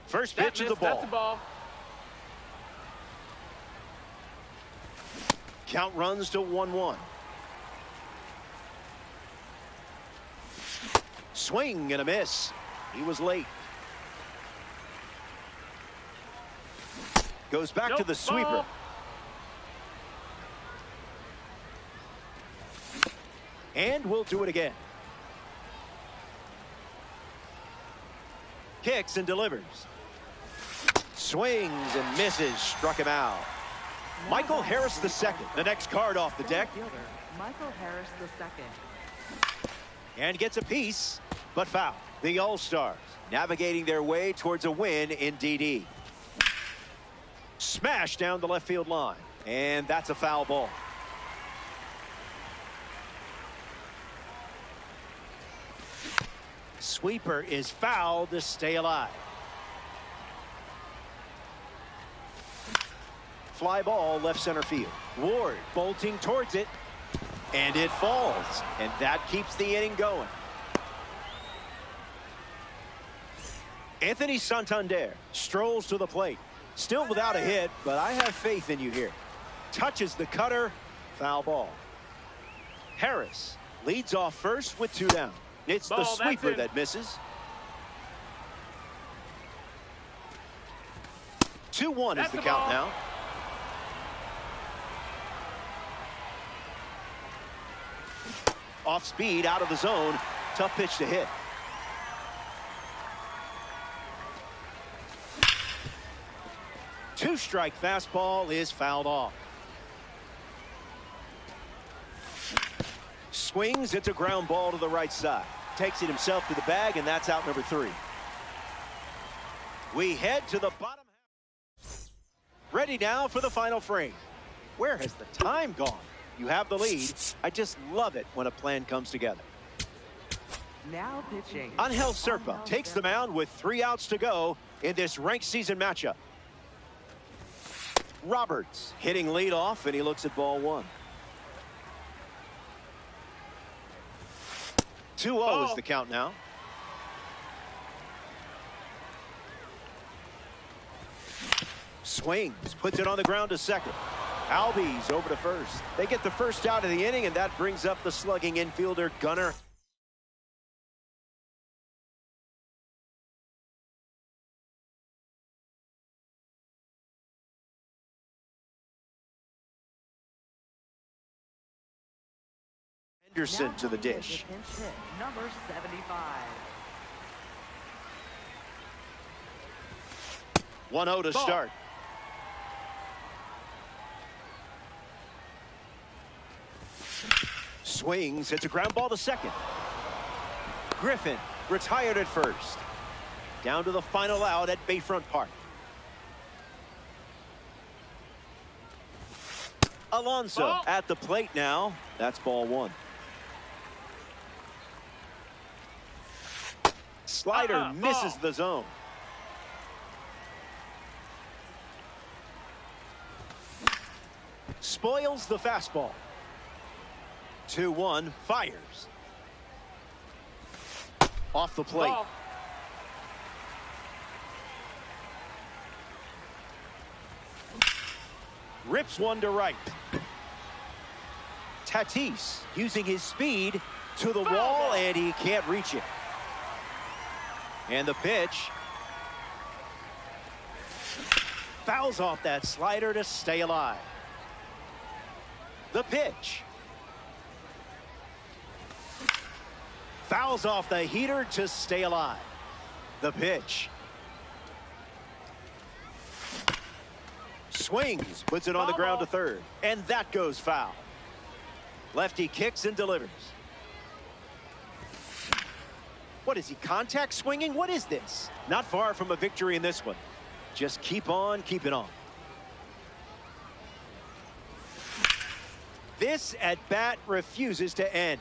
First pitch of the ball. That's the ball. Count runs to 1-1. Swing and a miss. He was late. Goes back to the sweeper. Ball. And we'll do it again. Kicks and delivers. Swings and misses. Struck him out. Michael Harris II, the next card off the deck. Michael Harris II. And gets a piece, but foul. The All-Stars navigating their way towards a win in DD. Smash down the left field line. And that's a foul ball. Sweeper is fouled to stay alive. Fly ball left center field. Ward bolting towards it. And it falls, and that keeps the inning going. Anthony Santander strolls to the plate. Still without a hit, but I have faith in you here. Touches the cutter, foul ball. Harris leads off first with 2 down. It's the sweeper that misses. 2-1 is the count now. Off speed, out of the zone. Tough pitch to hit. Two-strike fastball is fouled off. Swings, it's a ground ball to the right side. Takes it himself to the bag, and that's out number 3. We head to the bottom half. Ready now for the final frame. Where has the time gone? You have the lead. I just love it when a plan comes together. Now pitching. Angel Serpa takes the mound with 3 outs to go in this ranked season matchup. Roberts hitting leadoff, and he looks at ball 1. 2-0 is the count now. Swings, puts it on the ground to second. Albies over to first. They get the first out of the inning, and that brings up the slugging infielder Gunnar. Henderson to the dish. Number 75. 1-0 to start. Swings, hits a ground ball to second. Griffin retired at first. Down to the final out at Bayfront Park. Alonso at the plate now. That's ball 1. Slider misses the zone. Spoils the fastball. 2-1, fires. Off the plate. Rips one to right. Tatis using his speed to the wall, and he can't reach it. And the pitch. Fouls off that slider to stay alive. The pitch. Fouls off the heater to stay alive. The pitch. Swings, puts it on the ground to third. And that goes foul. Lefty kicks and delivers. What is he, contact swinging? What is this? Not far from a victory in this one. Just keep on keeping on. This at-bat refuses to end.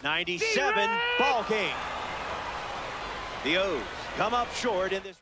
'97 ball game. The O's come up short in this.